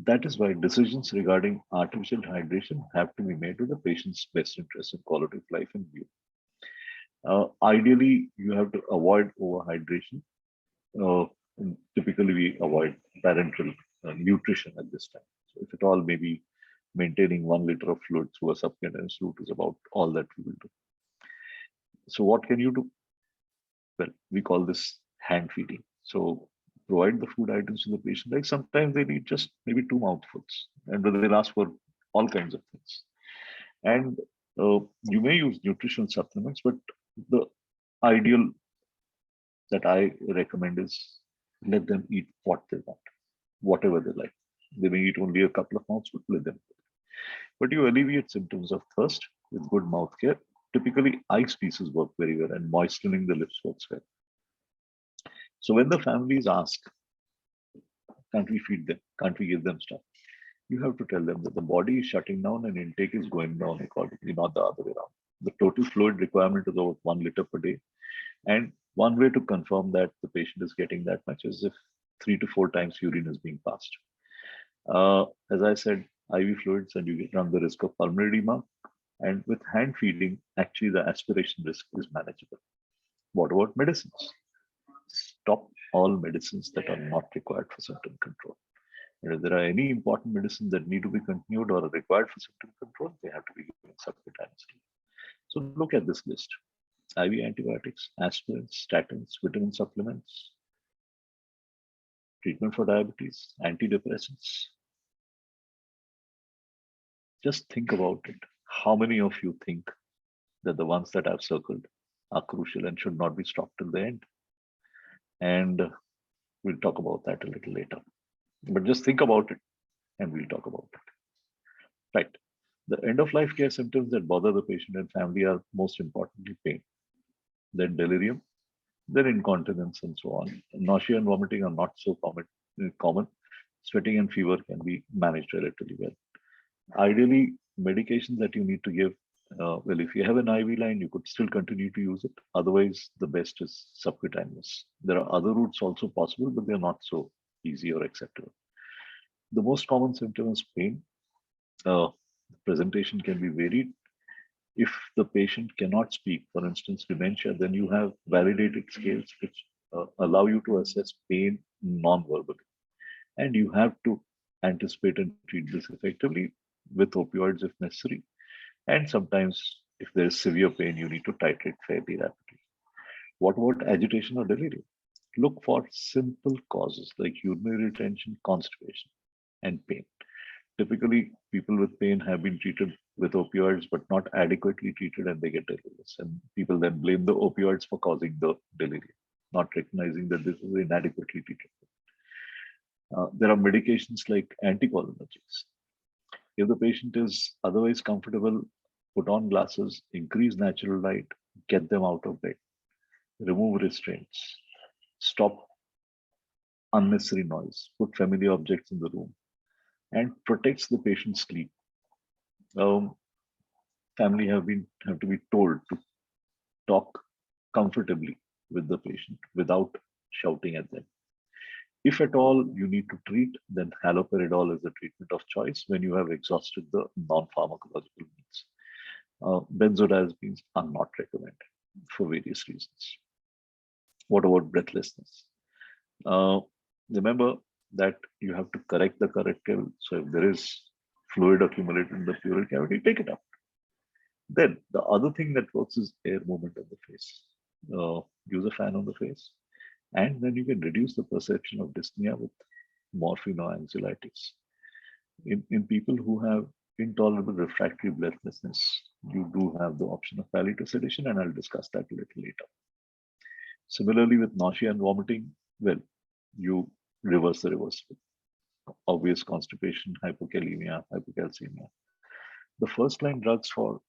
that is why decisions regarding artificial hydration have to be made with the patient's best interest and quality of life in view. Ideally, you have to avoid overhydration. Typically, we avoid parenteral nutrition at this time. So if at all, maybe maintaining 1 liter of fluid through a subcutaneous route is about all that we will do. So what can you do? Well, we call this hand feeding. So provide the food items to the patient. Like sometimes they need just maybe 2 mouthfuls, and they'll ask for all kinds of things. And you may use nutritional supplements, but the ideal that I recommend is let them eat what they want, whatever they like. They may eat only a couple of mouthfuls, let them. But you alleviate symptoms of thirst with good mouth care. Typically, ice pieces work very well, and moistening the lips works well. So when the families ask, can't we feed them? Can't we give them stuff? You have to tell them that the body is shutting down and intake is going down accordingly, not the other way around. The total fluid requirement is about 1 liter per day. And one way to confirm that the patient is getting that much is if 3 to 4 times urine is being passed. As I said, IV fluids and you run the risk of pulmonary edema. And with hand feeding, actually the aspiration risk is manageable. What about medicines? Stop all medicines that are not required for symptom control. And if there are any important medicines that need to be continued or are required for symptom control, they have to be given subcutaneously. So look at this list. IV antibiotics, aspirins, statins, vitamin supplements, treatment for diabetes, antidepressants. Just think about it. How many of you think that the ones that I've circled are crucial and should not be stopped till the end? And we'll talk about that a little later. But just think about it and we'll talk about it. Right. The end of life care symptoms that bother the patient and family are most importantly pain, then delirium, then incontinence, and so on. Nausea and vomiting are not so common. Sweating and fever can be managed relatively well. Ideally, medications that you need to give, well, if you have an IV line, you could still continue to use it. Otherwise, the best is subcutaneous. There are other routes also possible, but they're not so easy or acceptable. The most common symptom is pain. Presentation can be varied. If the patient cannot speak, for instance, dementia, then you have validated scales which allow you to assess pain non-verbally. And you have to anticipate and treat this effectively with opioids if necessary. And sometimes, if there is severe pain, you need to titrate fairly rapidly. What about agitation or delirium? Look for simple causes like urinary retention, constipation, and pain. Typically, people with pain have been treated with opioids, but not adequately treated, and they get delirious. And people then blame the opioids for causing the delirium, not recognizing that this is inadequately treated. There are medications like anticholinergics. If the patient is otherwise comfortable, put on glasses, increase natural light, get them out of bed, remove restraints, stop unnecessary noise, put familiar objects in the room, and protects the patient's sleep. Family have to be told to talk comfortably with the patient without shouting at them. If at all you need to treat, then haloperidol is the treatment of choice when you have exhausted the non-pharmacological means. Benzodiazepines are not recommended for various reasons. What about breathlessness? Remember that you have to correct the correctable. So if there is fluid accumulated in the pleural cavity, take it out. Then the other thing that works is air movement of the face. Use a fan on the face, and then you can reduce the perception of dyspnea with morphine or anxiolytics. In people who have intolerable refractory breathlessness, you do have the option of palliative sedation, and I'll discuss that a little later. Similarly, with nausea and vomiting, well, you reverse the reversible. Obvious constipation, hypokalemia, hypocalcemia. The first line drugs for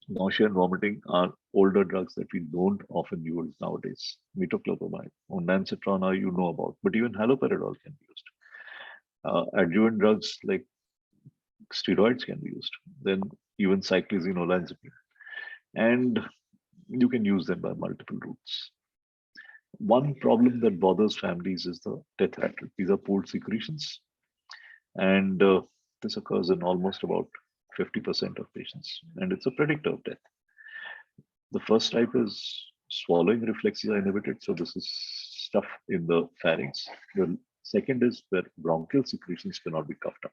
nausea and vomiting are older drugs that we don't often use nowadays. Metoclopramide, ondansetron, you know about, but even haloperidol can be used. Adjuvant drugs like steroids can be used. Then even cyclizine, olanzapine, and you can use them by multiple routes. One problem that bothers families is the death rattle. These are pooled secretions, and this occurs in almost about 50% of patients, and it's a predictor of death. The first type is swallowing reflexes are inhibited, so this is stuff in the pharynx. The second is where bronchial secretions cannot be coughed up.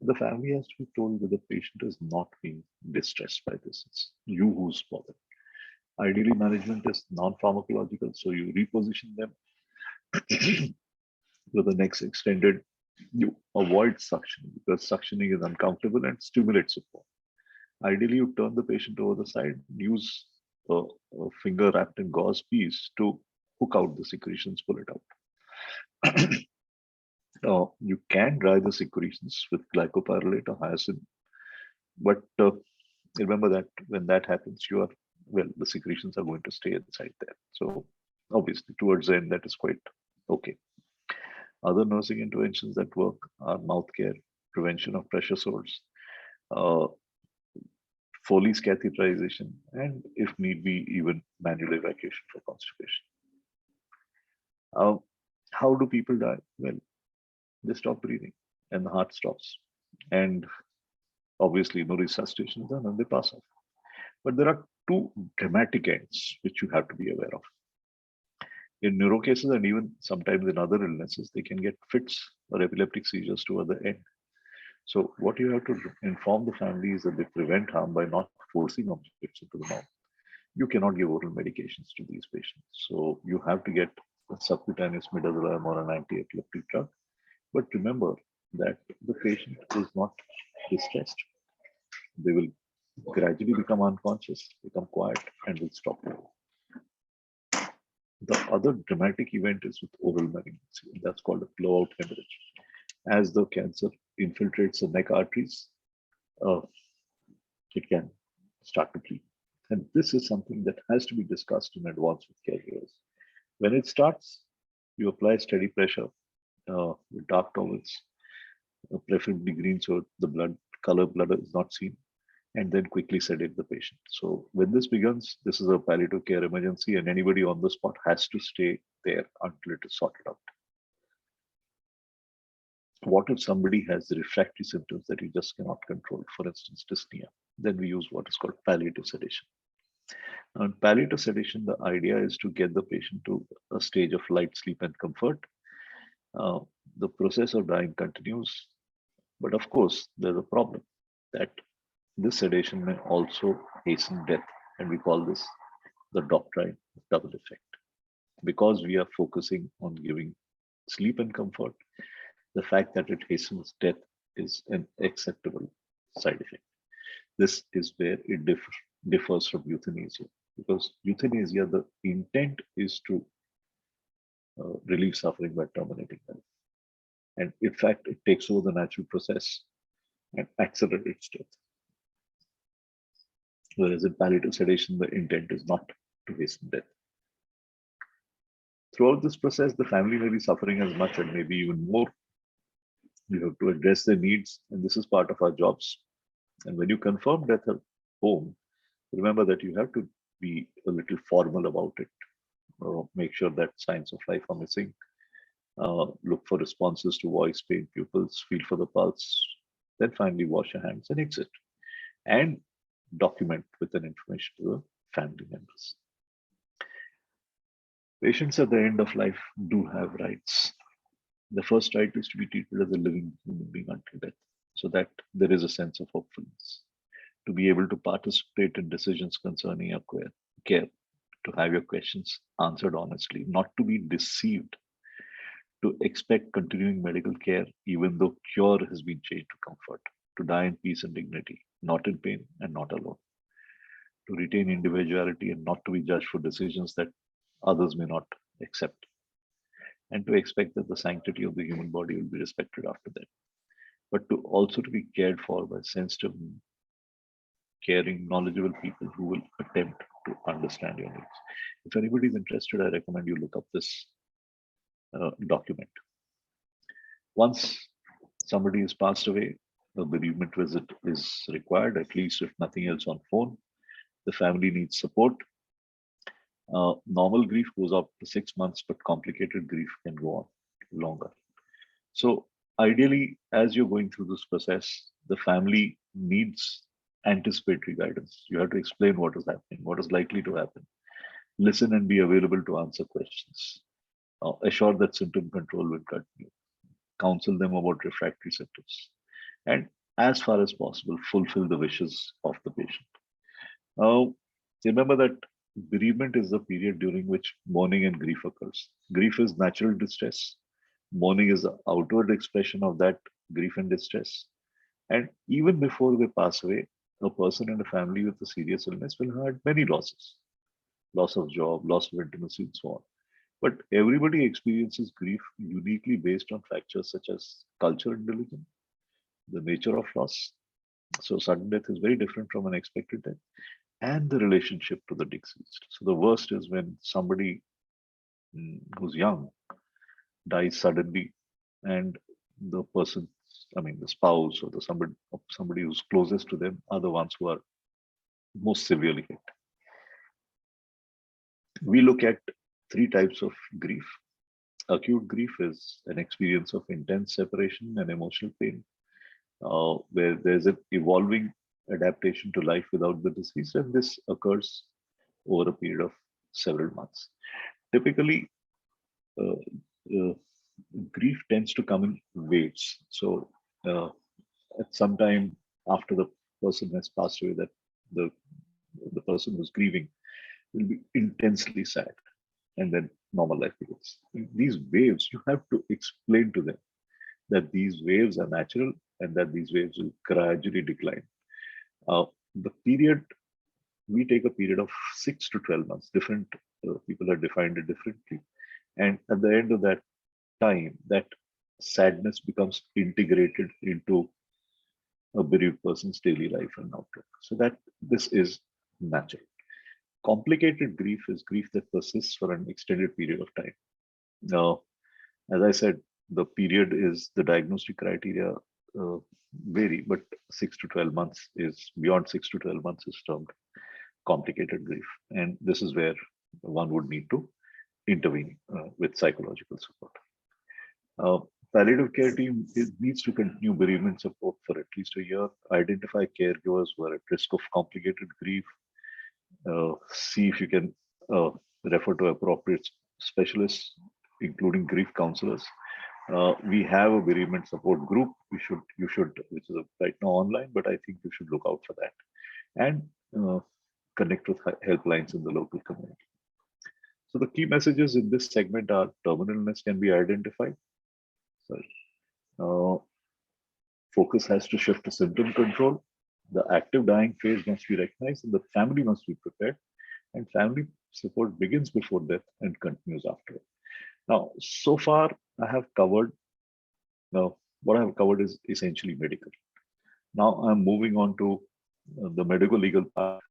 The family has to be told that the patient is not being distressed by this. It's you who's bothered. Ideally, management is non-pharmacological, so you reposition them with the next extended. You avoid suctioning because suctioning is uncomfortable and stimulates support. Ideally, you turn the patient over the side, use a finger wrapped in gauze piece to hook out the secretions, pull it out. You can dry the secretions with glycopyrrolate or hyoscine, but remember that when that happens, the secretions are going to stay inside there. So obviously, towards the end, that is quite okay. Other nursing interventions that work are mouth care, prevention of pressure sores, Foley's catheterization, and if need be, even manual evacuation for constipation. How do people die? Well, they stop breathing and the heart stops. and obviously no resuscitation is done and they pass off. But there are two dramatic ends which you have to be aware of. In neuro cases and even sometimes in other illnesses, they can get fits or epileptic seizures toward the end. So what you have to inform the family is that they prevent harm by not forcing objects into the mouth. You cannot give oral medications to these patients. So you have to get a subcutaneous midazolam or an anti-epileptic drug. But remember that the patient is not distressed. They will gradually become unconscious, become quiet, and will stop. The other dramatic event is with oral malignancy. That's called a blowout hemorrhage. As the cancer infiltrates the neck arteries, it can start to bleed. And this is something that has to be discussed in advance with caregivers. When it starts, you apply steady pressure with dark towels, preferably green so the blood is not seen, and then quickly sedate the patient. So when this begins, this is a palliative care emergency and anybody on the spot has to stay there until it is sorted out. What if somebody has refractory symptoms that you just cannot control, for instance, dyspnea? Then we use what is called palliative sedation. Now, in palliative sedation, the idea is to get the patient to a stage of light sleep and comfort. The process of dying continues, but of course, there's a problem that this sedation may also hasten death, and we call this the doctrine of double effect. Because we are focusing on giving sleep and comfort, the fact that it hastens death is an acceptable side effect. This is where it differs from euthanasia, because euthanasia, the intent is to relieve suffering by terminating life. And in fact, it takes over the natural process and accelerates death. Whereas in palliative sedation, the intent is not to hasten death. Throughout this process, the family may be suffering as much and maybe even more. You have to address their needs, and this is part of our jobs. And when you confirm death at home, remember that you have to be a little formal about it. Make sure that signs of life are missing. Look for responses to voice, pain, pupils, feel for the pulse. Then finally wash your hands and exit. And document with an information to the family members. Patients at the end of life do have rights. The first right is to be treated as a living human being until death, so that there is a sense of hopefulness. To be able to participate in decisions concerning your care, to have your questions answered honestly, not to be deceived, to expect continuing medical care even though cure has been changed to comfort, to die in peace and dignity, not in pain and not alone, to retain individuality and not to be judged for decisions that others may not accept, and to expect that the sanctity of the human body will be respected after that, but to also to be cared for by sensitive, caring, knowledgeable people who will attempt to understand your needs. If anybody is interested, I recommend you look up this document. Once somebody has passed away, a bereavement visit is required, at least if nothing else on phone. The family needs support. Normal grief goes up to 6 months, but complicated grief can go on longer. So ideally, as you're going through this process, the family needs anticipatory guidance. You have to explain what is happening, what is likely to happen. Listen and be available to answer questions. Assure that symptom control will continue. Counsel them about refractory symptoms. And as far as possible, fulfill the wishes of the patient. Remember that bereavement is the period during which mourning and grief occurs. Grief is natural distress. Mourning is the outward expression of that grief and distress. And even before they pass away, a person and a family with a serious illness will have had many losses. Loss of job, loss of intimacy, and so on. But everybody experiences grief uniquely based on factors such as culture and religion, the nature of loss. So sudden death is very different from unexpected death, and the relationship to the deceased. So the worst is when somebody who's young dies suddenly, and the person, the spouse or the somebody who's closest to them are the ones who are most severely hit. We look at 3 types of grief. Acute grief is an experience of intense separation and emotional pain. where there's an evolving adaptation to life without the disease, and this occurs over a period of several months. Typically, uh, uh, grief tends to come in waves. So at some time after the person has passed away, that the person who's grieving will be intensely sad, and then normal life begins. These waves, you have to explain to them that these waves are natural and that these waves will gradually decline. The period, we take a period of 6 to 12 months. Different people have defined it differently. And at the end of that time, that sadness becomes integrated into a bereaved person's daily life and outlook. So that this is natural. Complicated grief is grief that persists for an extended period of time. Now, as I said, the period is the diagnostic criteria vary, but 6 to 12 months is beyond 6 to 12 months is termed complicated grief. And this is where one would need to intervene with psychological support. Palliative care team needs to continue bereavement support for at least a year, identify caregivers who are at risk of complicated grief, see if you can refer to appropriate specialists, including grief counselors. We have a bereavement support group. You should, which is right now online, but I think you should look out for that and connect with helplines in the local community. So the key messages in this segment are: terminal illness can be identified. Focus has to shift to symptom control. The active dying phase must be recognized, and the family must be prepared. And family support begins before death and continues after it. Now, so far, I have covered. Now, what I have covered is essentially medical. Now, I'm moving on to the medical legal part.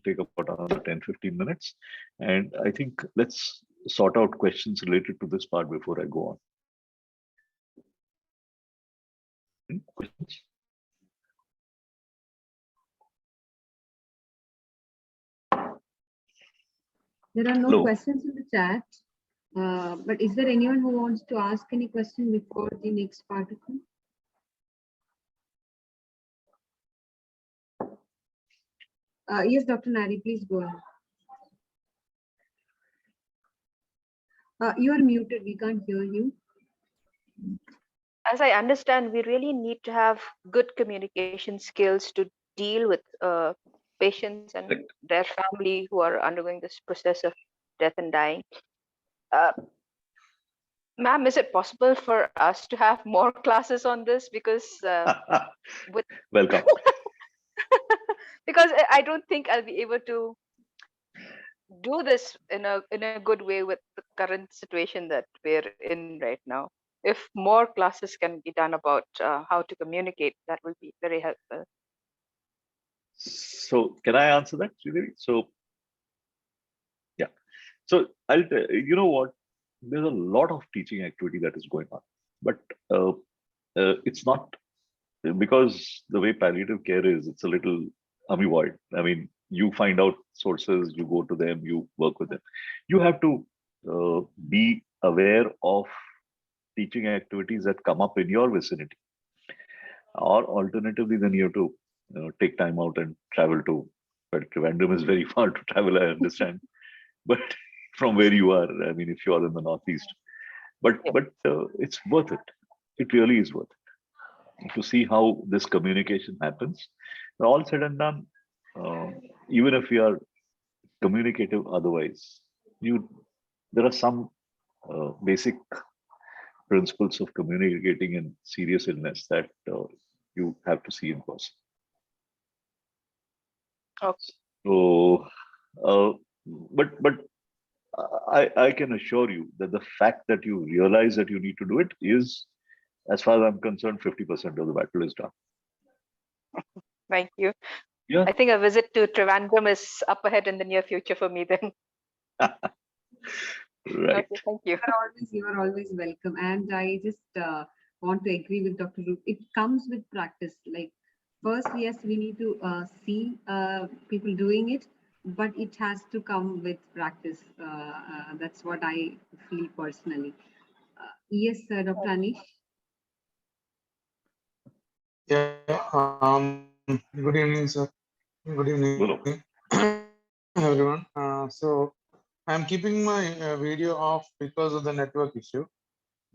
Take about another 10-15 minutes. And I think let's sort out questions related to this part before I go on. Questions?
There are no
Hello.
questions in the chat, but is there anyone who wants to ask any question before the next particle? Yes, Dr. Nari, please go ahead. You are muted, we can't hear you.
As I understand, we really need to have good communication skills to deal with patients and their family who are undergoing this process of death and dying. Ma'am, is it possible for us to have more classes on this? Because with
Welcome.
because I don't think I'll be able to do this in a good way with the current situation that we're in right now. If more classes can be done about how to communicate, that will be very helpful.
So can I answer that, Sridevi? So yeah. So I'll you know what? There's a lot of teaching activity that is going on, but it's not, because the way palliative care is, it's a little amoeboid. I mean, you find out sources, you go to them, you work with them. You have to be aware of teaching activities that come up in your vicinity, or alternatively, then you have to take time out and travel to. But Trivandrum is very far to travel, I understand. But from where you are, I mean, if you are in the Northeast, but it's worth it. It really is worth it to see how this communication happens. All said and done, even if you are communicative otherwise, there are some basic principles of communicating in serious illness that you have to see in person.
Okay.
So, but I can assure you that the fact that you realize that you need to do it is, as far as I'm concerned, 50% of the battle is done.
Thank you.
Yeah.
I think a visit to Trivandrum is up ahead in the near future for me then.
Right.
Okay, thank you.
You are always welcome. And I just want to agree with Dr. Roop. It comes with practice. Like, first, yes, we need to see people doing it, but it has to come with practice. That's what I feel personally. Yes, Dr. Anish.
Good evening, sir. Good evening, everyone. So I'm keeping my video off because of the network issue.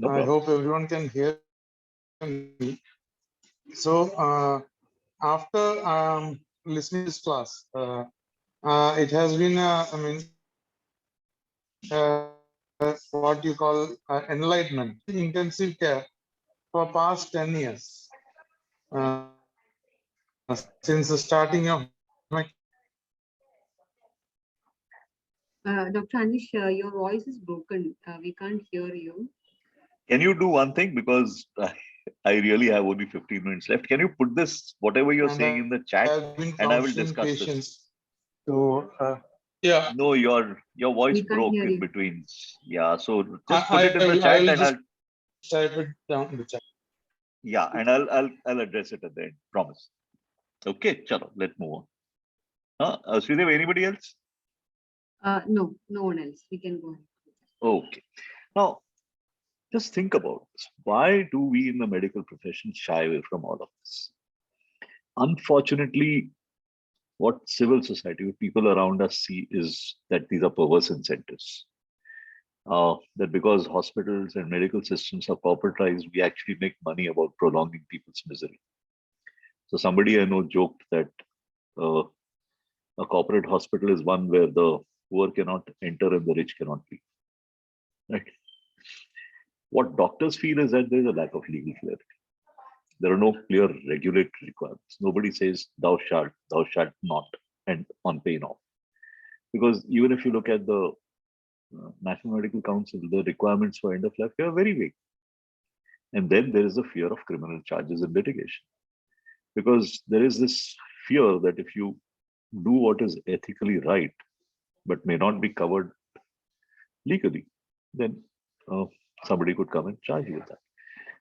No
I
problem.
hope everyone can hear me. So after listening to this class, it has been, what you call enlightenment, intensive care for past 10 years. Since the starting of my
Dr. Anish, your voice is broken. We can't hear you.
Can you do one thing? Because I really have only 15 minutes left. Can you put this, whatever you're
and
saying in the chat,
I've been
and I will
counseling
discuss this?
patients. So yeah,
No, your voice
We can't
broke
hear
in
you.
between. Yeah, so just put it in the
I
chat
will
and
just
I'll,
type it down in the chat.
yeah, and I'll address it at the end. Promise. Okay, chalo, let's move on. Sridev, anybody else?
No, no one else. We can go ahead.
Okay. Now, just think about this. Why do we in the medical profession shy away from all of this? Unfortunately, what civil society, what people around us see is that these are perverse incentives. That because hospitals and medical systems are corporatized, we actually make money about prolonging people's misery. So somebody I know joked that uh, a corporate hospital is one where the poor cannot enter and the rich cannot leave. Right? What doctors feel is that there is a lack of legal clarity. There are no clear regulatory requirements. Nobody says thou shalt not, and on pain of. Because even if you look at the National Medical Council, the requirements for end of life care are very vague. And then there is a fear of criminal charges and litigation. Because there is this fear that if you do what is ethically right, but may not be covered legally, then uh, somebody could come and charge you with that.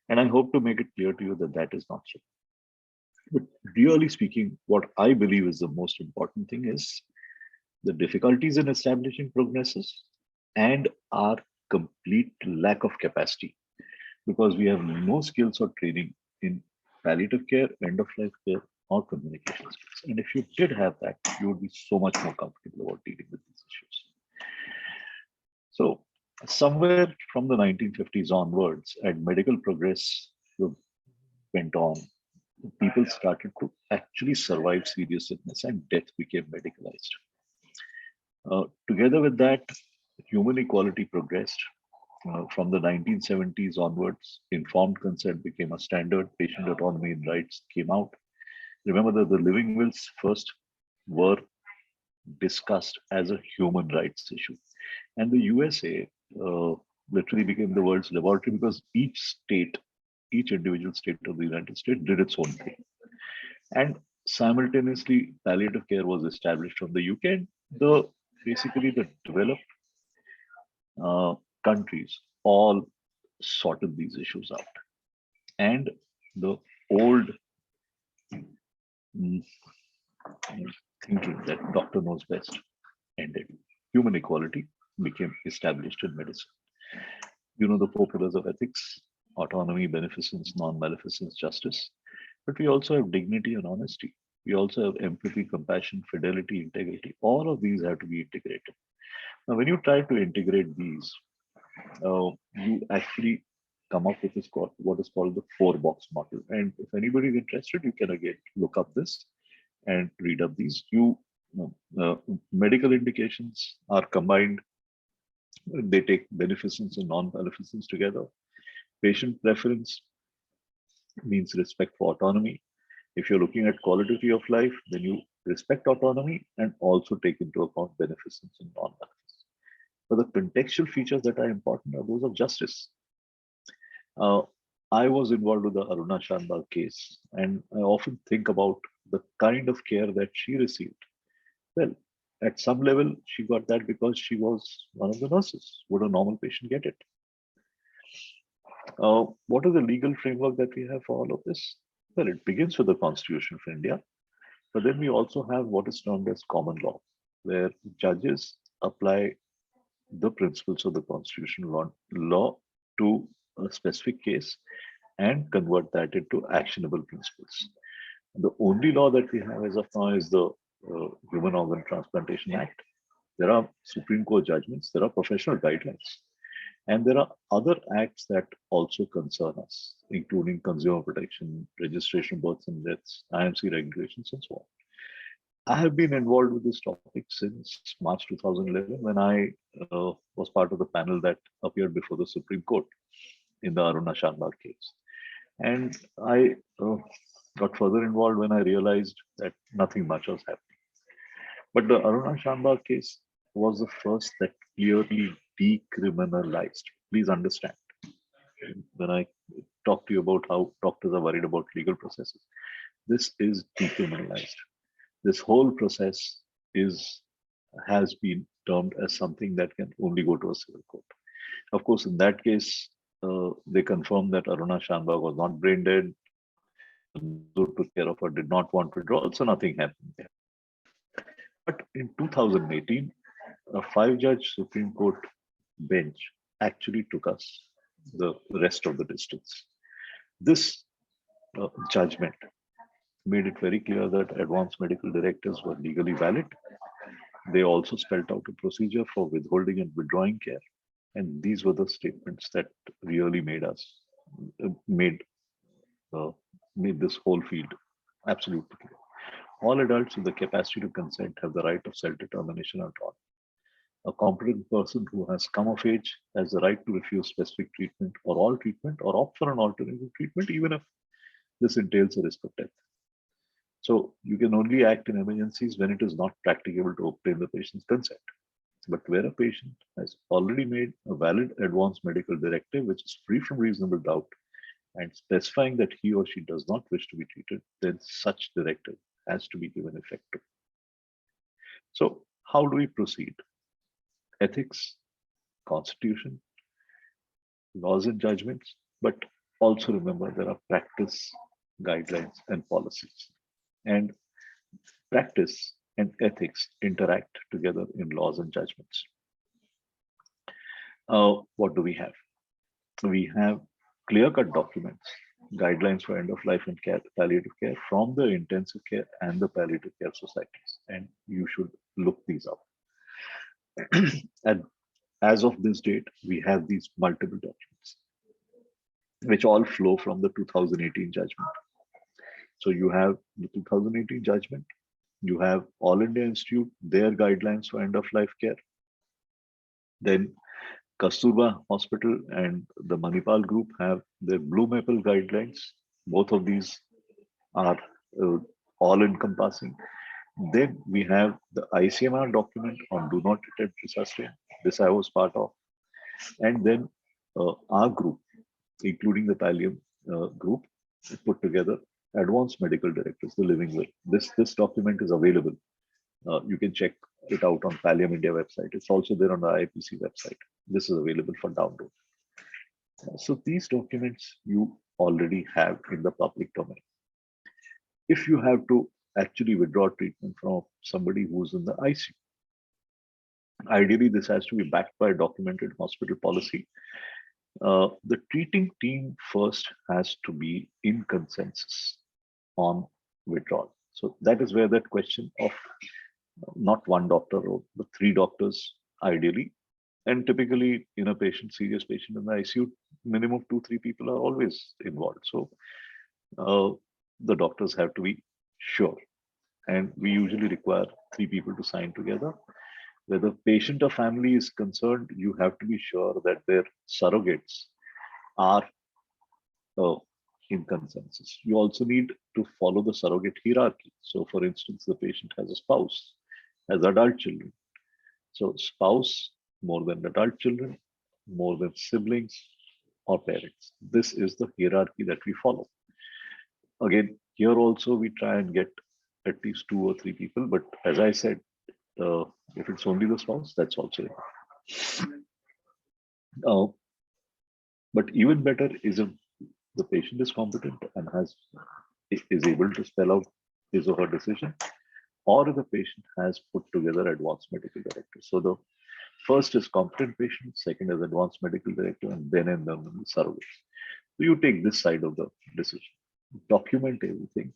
And I hope to make it clear to you that that is not so. But really speaking, what I believe is the most important thing is the difficulties in establishing prognosis and our complete lack of capacity, because we have no skills or training in palliative care, end of life care, or communication skills. And if you did have that, you would be so much more comfortable about dealing with these issues. So, somewhere from the 1950s onwards, as medical progress went on, people started to actually survive serious illness and death became medicalized. Together with that, human equality progressed. From the 1970s onwards, informed consent became a standard, patient autonomy and rights came out. Remember that the living wills first were discussed as a human rights issue. And the USA literally became the world's laboratory because each state, each individual state of the United States did its own thing. And simultaneously, palliative care was established from the UK. And basically the developed uh, countries all sorted these issues out. And the old mm, thinking that doctor knows best ended. Human equality became established in medicine. You know the four pillars of ethics: autonomy, beneficence, non-maleficence, justice. But we also have dignity and honesty. We also have empathy, compassion, fidelity, integrity. All of these have to be integrated. Now, when you try to integrate these, you actually come up with what is called the four-box model. And if anybody is interested, you can again look up this and read up these. Medical indications are combined. They take beneficence and non-beneficence together. Patient preference means respect for autonomy. If you're looking at quality of life, then you respect autonomy and also take into account beneficence and non-beneficence. But the contextual features that are important are those of justice. Uh, I was involved with the Aruna Shandal case, and I often think about the kind of care that she received. Well, at some level, she got that because she was one of the nurses. Would a normal patient get it? What is the legal framework that we have for all of this? Well, it begins with the Constitution of India, but then we also have what is termed as common law, where judges apply the principles of the constitutional law to a specific case and convert that into actionable principles. The only law that we have as of now is the Human Organ Transplantation Act. There are Supreme Court judgments, there are professional guidelines, and there are other acts that also concern us, including consumer protection, registration of births and deaths, IMC regulations, and so on. I have been involved with this topic since March 2011 when I was part of the panel that appeared before the Supreme Court in the Aruna Shanbhag case. And I got further involved when I realized that nothing much was happening. But the Aruna Shanbhag case was the first that clearly decriminalized. Please understand, when I talk to you about how doctors are worried about legal processes, this is decriminalized. This whole process has been termed as something that can only go to a civil court. Of course, in that case, they confirmed that Aruna Shanbhag was not brain dead. Those who took care of her did not want withdrawal, so nothing happened there. But in 2018, a 5-judge Supreme Court bench actually took us the rest of the distance. This judgment made it very clear that advanced medical directives were legally valid. They also spelled out a procedure for withholding and withdrawing care. And these were the statements that really made this whole field absolutely clear. All adults with the capacity to consent have the right of self-determination at all. A competent person who has come of age has the right to refuse specific treatment or all treatment or opt for an alternative treatment, even if this entails a risk of death. So you can only act in emergencies when it is not practicable to obtain the patient's consent. But where a patient has already made a valid advanced medical directive, which is free from reasonable doubt, and specifying that he or she does not wish to be treated, then such directive has to be given effect to. So how do we proceed? Ethics, constitution, laws and judgments, but also remember there are practice, guidelines, and policies. And practice and ethics interact together in laws and judgments. What do we have? We have clear-cut documents, guidelines for end-of-life and palliative care from the intensive care and the palliative care societies, and you should look these up. And as of this date, we have these multiple documents, which all flow from the 2018 judgment. So you have the 2018 judgment, you have All India Institute, their guidelines for end-of-life care. Then Kasturba Hospital and the Manipal group have their Blue Maple guidelines. Both of these are all-encompassing. Then we have the ICMR document on do not attempt resuscitation. This I was part of. And then our group, including the Pallium group, put together advanced medical directives, the living will. This document is available. You can check it out on Pallium India website. It's also there on the IPC website. This is available for download. So these documents you already have in the public domain. If you have to actually withdraw treatment from somebody who's in the ICU, ideally this has to be backed by a documented hospital policy. The treating team first has to be in consensus on withdrawal. So that is where that question of not one doctor or the 3 doctors ideally, and typically in a patient, serious patient in the ICU, minimum 2-3 people are always involved. So the doctors have to be sure, and we usually require 3 people to sign together. Where the patient or family is concerned, you have to be sure that their surrogates are in consensus. You also need to follow the surrogate hierarchy. So for instance, the patient has a spouse, has adult children. So spouse more than adult children, more than siblings or parents. This is the hierarchy that we follow. Again, here also we try and get at least 2 or 3 people, but as I said, if it's only the spouse, that's also enough. But even better is if the patient is competent and is able to spell out his or her decision, or if the patient has put together advanced medical directive. So the first is competent patient, second is advanced medical directive, and then the surrogates. So you take this side of the decision, document everything,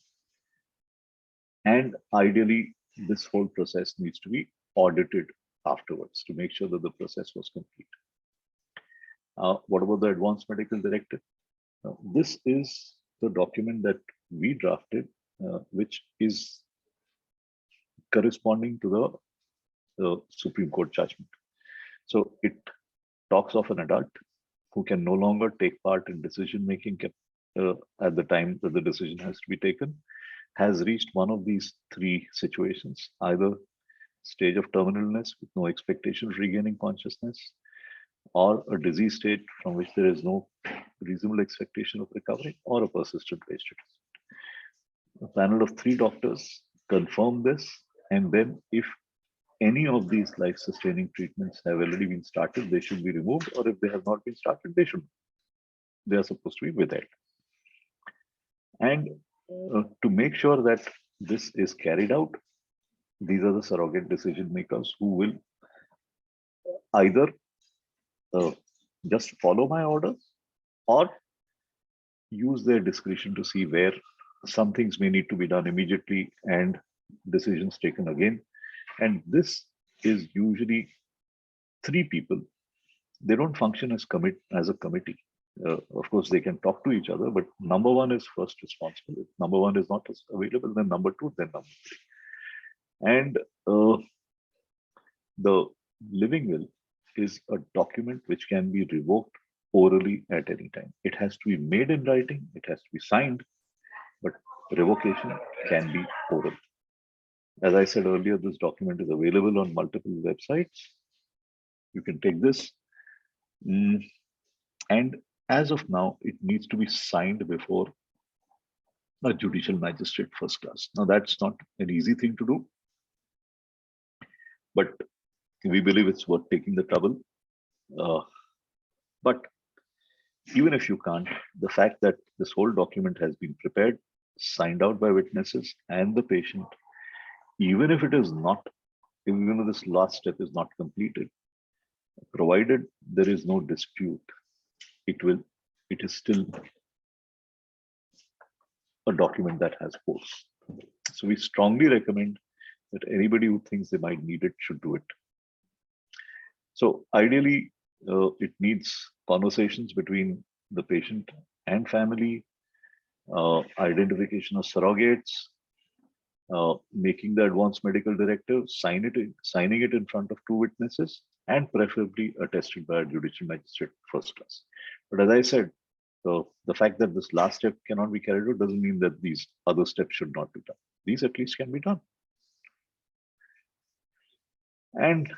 and ideally this whole process needs to be audited afterwards to make sure that the process was complete. What about the advanced medical directive? This is the document that we drafted, which is corresponding to the Supreme Court judgment. So it talks of an adult who can no longer take part in decision making at the time that the decision has to be taken, has reached one of these three situations: either stage of terminal illness with no expectation of regaining consciousness, or a disease state from which there is no reasonable expectation of recovery, or a persistent wasted treatment. A panel of 3 doctors confirm this, and then if any of these life-sustaining treatments have already been started, they should be removed, or if they have not been started, they are supposed to be withheld. And to make sure that this is carried out, these are the surrogate decision makers who will either just follow my orders or use their discretion to see where some things may need to be done immediately and decisions taken again. And this is usually 3 people. They don't function as a committee. Of course, they can talk to each other, but number 1 is first responsible. If number 1 is not available, then number 2, then number 3. And the living will is a document which can be revoked orally at any time. It has to be made in writing, it has to be signed, but revocation can be oral. As I said earlier, this document is available on multiple websites. You can take this. And as of now, it needs to be signed before a judicial magistrate first class. Now, that's not an easy thing to do, but we believe it's worth taking the trouble. But even if you can't, the fact that this whole document has been prepared, signed out by witnesses and the patient, even if it is not, even if this last step is not completed, provided there is no dispute, it is still a document that has force. So we strongly recommend that anybody who thinks they might need it should do it. So ideally, it needs conversations between the patient and family, identification of surrogates, making the advanced medical directive, signing it in front of 2 witnesses, and preferably attested by a judicial magistrate first class. But as I said, the fact that this last step cannot be carried out doesn't mean that these other steps should not be done. These at least can be done. And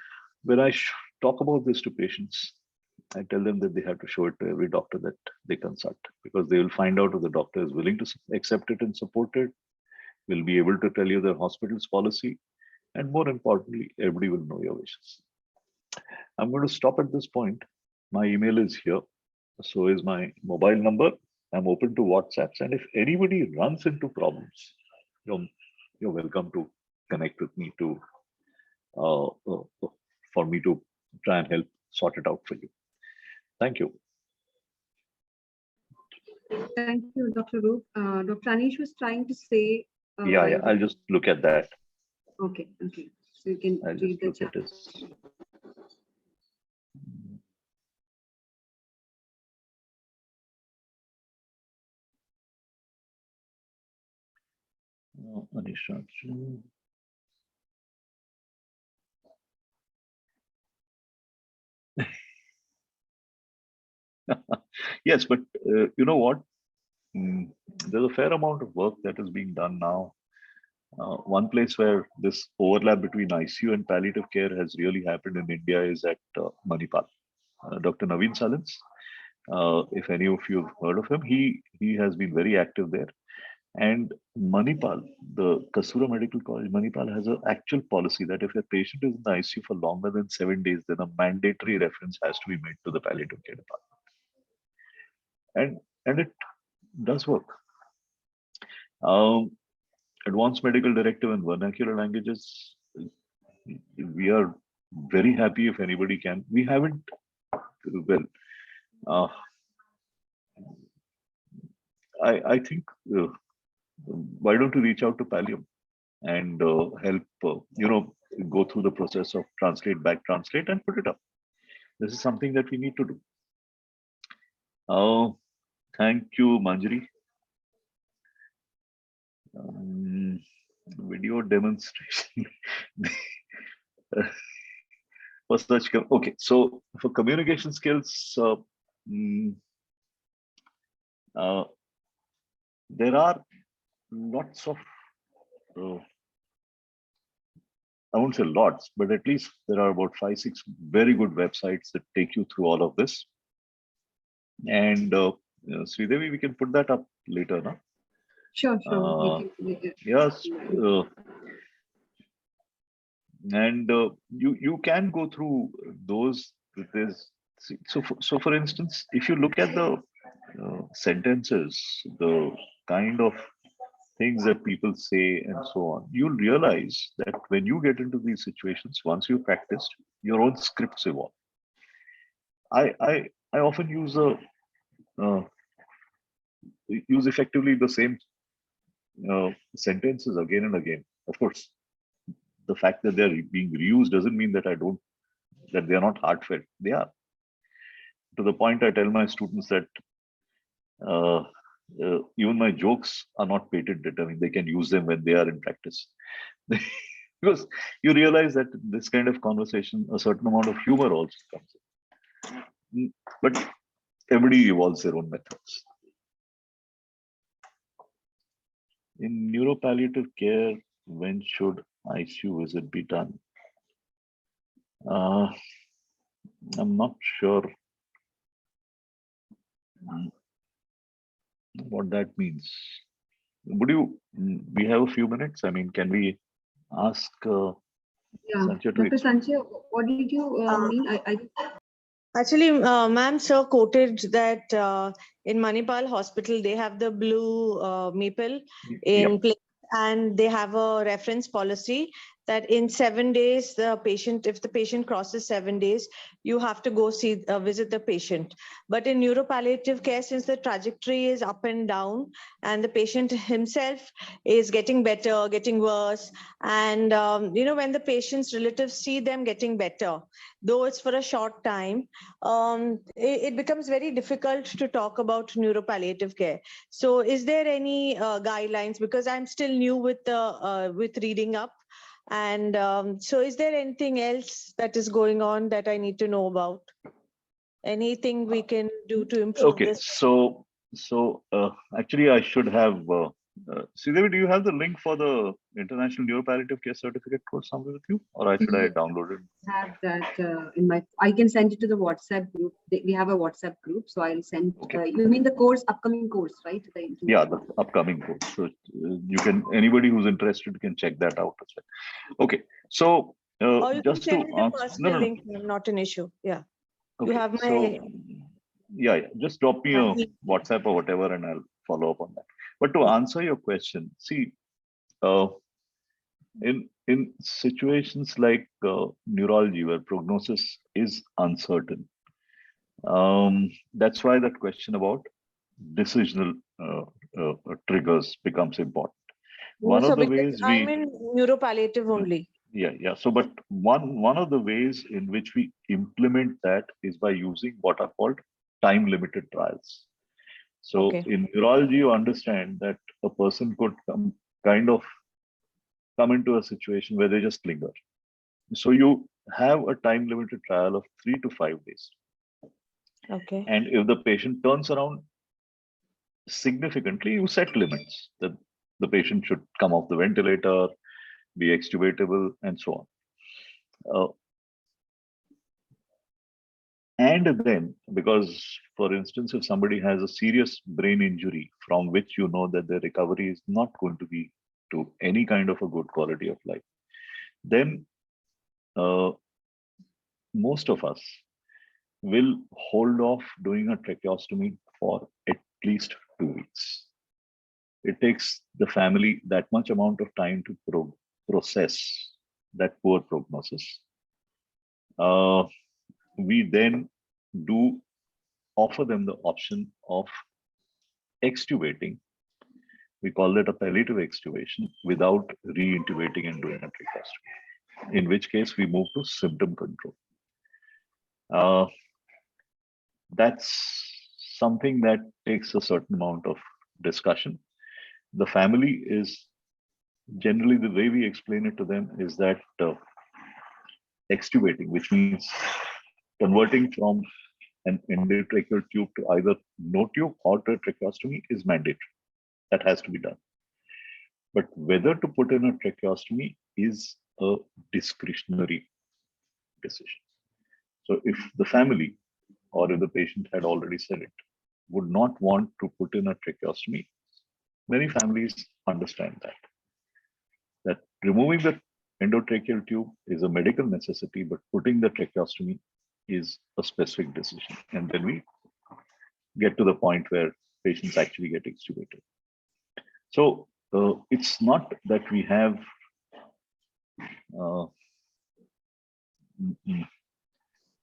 when I talk about this to patients, I tell them that they have to show it to every doctor that they consult, because they will find out if the doctor is willing to accept it and support it, will be able to tell you their hospital's policy, and more importantly, everybody will know your wishes. I'm going to stop at this point. My email is here. So is my mobile number. I'm open to WhatsApps. And if anybody runs into problems, you're welcome to connect with me to for me to try and help sort it out for you. Thank you.
Thank you, Dr. Roop. Dr. Anish was trying to say.
Yeah, I'll just look at that.
Okay. So you can read the chat. Yes, but you know what? There's a fair amount of work that is being done now. One place where this overlap between ICU and palliative care has really happened in India is at Manipal. Dr. Naveen Salins, if any of you have heard of him, he has been very active there. And Manipal, the Kasura Medical College, Manipal has an actual policy that if a patient is in the ICU for longer than 7 days, then a mandatory reference has to be made to the palliative care department. And it does work. Advanced medical directive in vernacular languages, we are very happy if anybody can. We haven't, well,
I think why don't you reach out to Pallium and help go through the process of translate, back translate, and put it up. This is something that we need to do. Thank you, Manjari. Video demonstration for such. Okay, so for communication skills, there are lots of. I won't say lots, but at least there are about 5-6 very good websites that take you through all of this. And Sridevi, we can put that up later, no?
Sure.
Yes. And you can go through those. So for instance, if you look at the sentences, the kind of things that people say and so on, you'll realize that when you get into these situations, once you've practiced, your own scripts evolve. I often use effectively the same sentences again and again. Of course, the fact that they're being reused doesn't mean that they're not heartfelt. They are. To the point I tell my students that even my jokes are not patent determined. They can use them when they are in practice. Because you realize that this kind of conversation, a certain amount of humor also comes in. But everybody evolves their own methods. In neuropalliative care, when should ICU visit be done? I'm not sure what that means. We have a few minutes. I mean, can we ask Sanchya to
Dr. Sanchya, what did you mean?
Actually, ma'am, sir quoted that in Manipal Hospital, they have the blue maple in place, and they have a reference policy that in 7 days, if the patient crosses 7 days, you have to go visit the patient. But in neuropalliative care, since the trajectory is up and down, and the patient himself is getting better, getting worse, and when the patient's relatives see them getting better, though it's for a short time, it becomes very difficult to talk about neuropalliative care. So is there any guidelines? Because I'm still new with reading up. And so is there anything else that is going on that I need to know about? Anything we can do to improve this?
So actually I should have, Sridevi, do you have the link for the International Neuropalliative Care Certificate course somewhere with you? Or should I download it?
I have that I can send it to the WhatsApp group. We have a WhatsApp group, so I'll send, you mean the upcoming course, right?
Yeah, the upcoming course. So anybody who's interested can check that out as well. Okay, so
or you
just
can
to
send a personal link, not an issue. Yeah.
Okay,
you have my...
So, yeah, just drop me a WhatsApp or whatever and I'll follow up on that. But to answer your question, see, in situations like neurology where prognosis is uncertain, that's why that question about decisional triggers becomes important. One of the ways
I'm in neuropalliative only.
Yeah. So, but one of the ways in which we implement that is by using what are called time-limited trials. So, in neurology, you understand that a person could come into a situation where they just linger. So, you have a time-limited trial of 3 to 5 days.
Okay.
And if the patient turns around significantly, you set limits that the patient should come off the ventilator, be extubatable, and so on. And then, because, for instance, if somebody has a serious brain injury from which you know that their recovery is not going to be to any kind of a good quality of life, then most of us will hold off doing a tracheostomy for at least 2 weeks. It takes the family that much amount of time to process that poor prognosis. We then do offer them the option of extubating, we call that a palliative extubation without re-intubating and doing a tracheostomy, in which case we move to symptom control. That's something that takes a certain amount of discussion. The family is generally, the way we explain it to them is that extubating, which means converting from an endotracheal tube to either no tube or to a tracheostomy, is mandatory. That has to be done. But whether to put in a tracheostomy is a discretionary decision. So if the family or if the patient had already said it, would not want to put in a tracheostomy, many families understand that removing the endotracheal tube is a medical necessity, but putting the tracheostomy is a specific decision. And then we get to the point where patients actually get extubated. So it's not that we have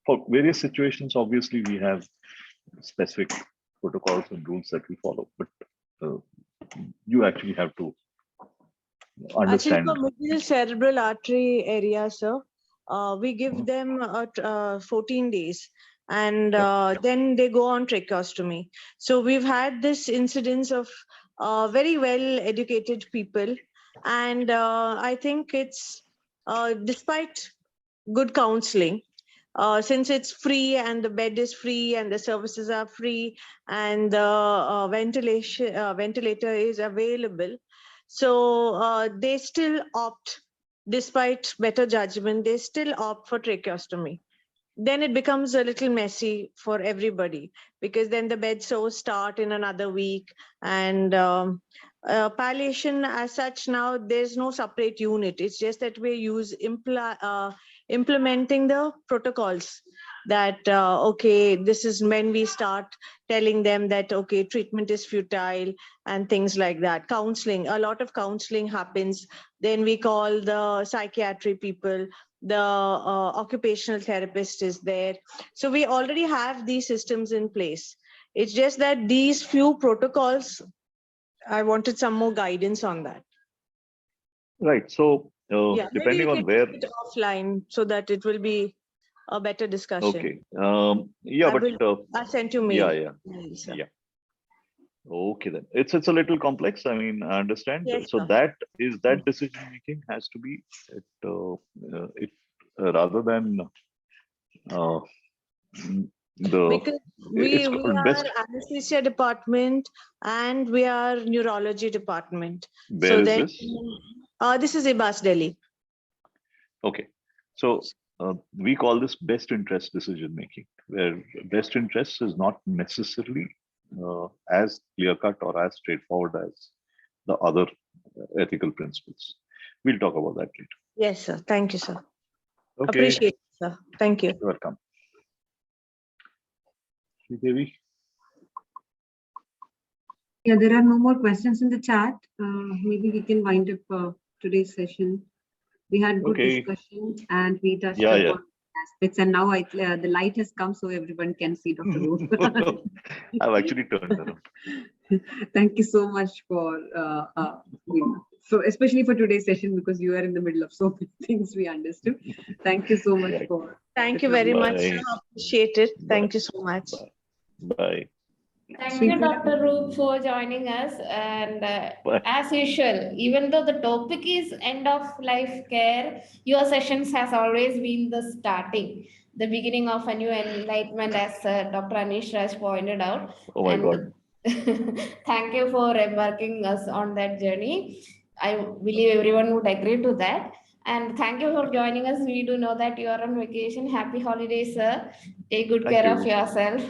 for various situations, obviously we have specific protocols and rules that we follow, but you actually have to understand.
Actually, for middle cerebral artery area, sir, we give them 14 days and then they go on tracheostomy. So we've had this incidence of very well educated people, and I think it's despite good counseling, since it's free and the bed is free and the services are free and the ventilator is available. So they still opt, despite better judgment, they still opt for tracheostomy. Then it becomes a little messy for everybody, because then the bed sores start in another week, and palliation as such, now there's no separate unit. It's just that we implementing the protocols that okay, this is when we start telling them that okay, treatment is futile and things like that. Counseling, a lot of counseling happens. Then we call the psychiatry people, the occupational therapist is there. So we already have these systems in place. It's just that these few protocols, I wanted some more guidance on that.
Right. So
Yeah,
depending on where,
it offline so that it will be a better discussion.
okay. Yeah,
I sent you mail.
Yeah. Okay, then it's a little complex. I mean, I understand.
Yes,
so
sir.
that decision making has to be rather than
because we are
best.
anesthesia department and we are neurology department.
Where is this?
This is IBAS Delhi.
Okay, so we call this best interest decision making, where best interest is not necessarily as clear cut or as straightforward as the other ethical principles. We'll talk about that later.
Yes, sir. Thank you, sir.
Okay.
Appreciate it, sir. Thank you.
You're welcome. Devi?
Yeah, there are no more questions in the chat. Maybe we can wind up today's session. We had good discussion and we touched upon aspects, and now the light has come so everyone can see Dr. Roop.
I've actually turned around.
Thank you so much for so especially for today's session, because you are in the middle of so many things we understood. Thank you so much for.
Thank you very much. Appreciate it. Thank you so much.
Bye.
Thank you, Dr. Roop, for joining us. And as usual, even though the topic is end of life care, your sessions has always been the starting, the beginning of a new enlightenment, as Dr. Anish Raj pointed out.
Oh my God.
Thank you for embarking us on that journey. I believe everyone would agree to that. And thank you for joining us. We do know that you are on vacation. Happy holidays, sir. Take good care of yourself.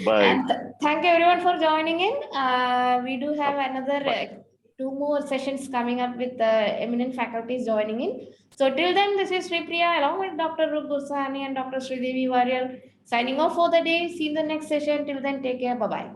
Bye.
And thank you everyone for joining in. We do have another 2 more sessions coming up with eminent faculties joining in. So till then, this is Sripriya along with Dr. Roop Gursahani and Dr. Sridevi Warrior signing off for the day. See you in the next session. Till then, take care. Bye-bye.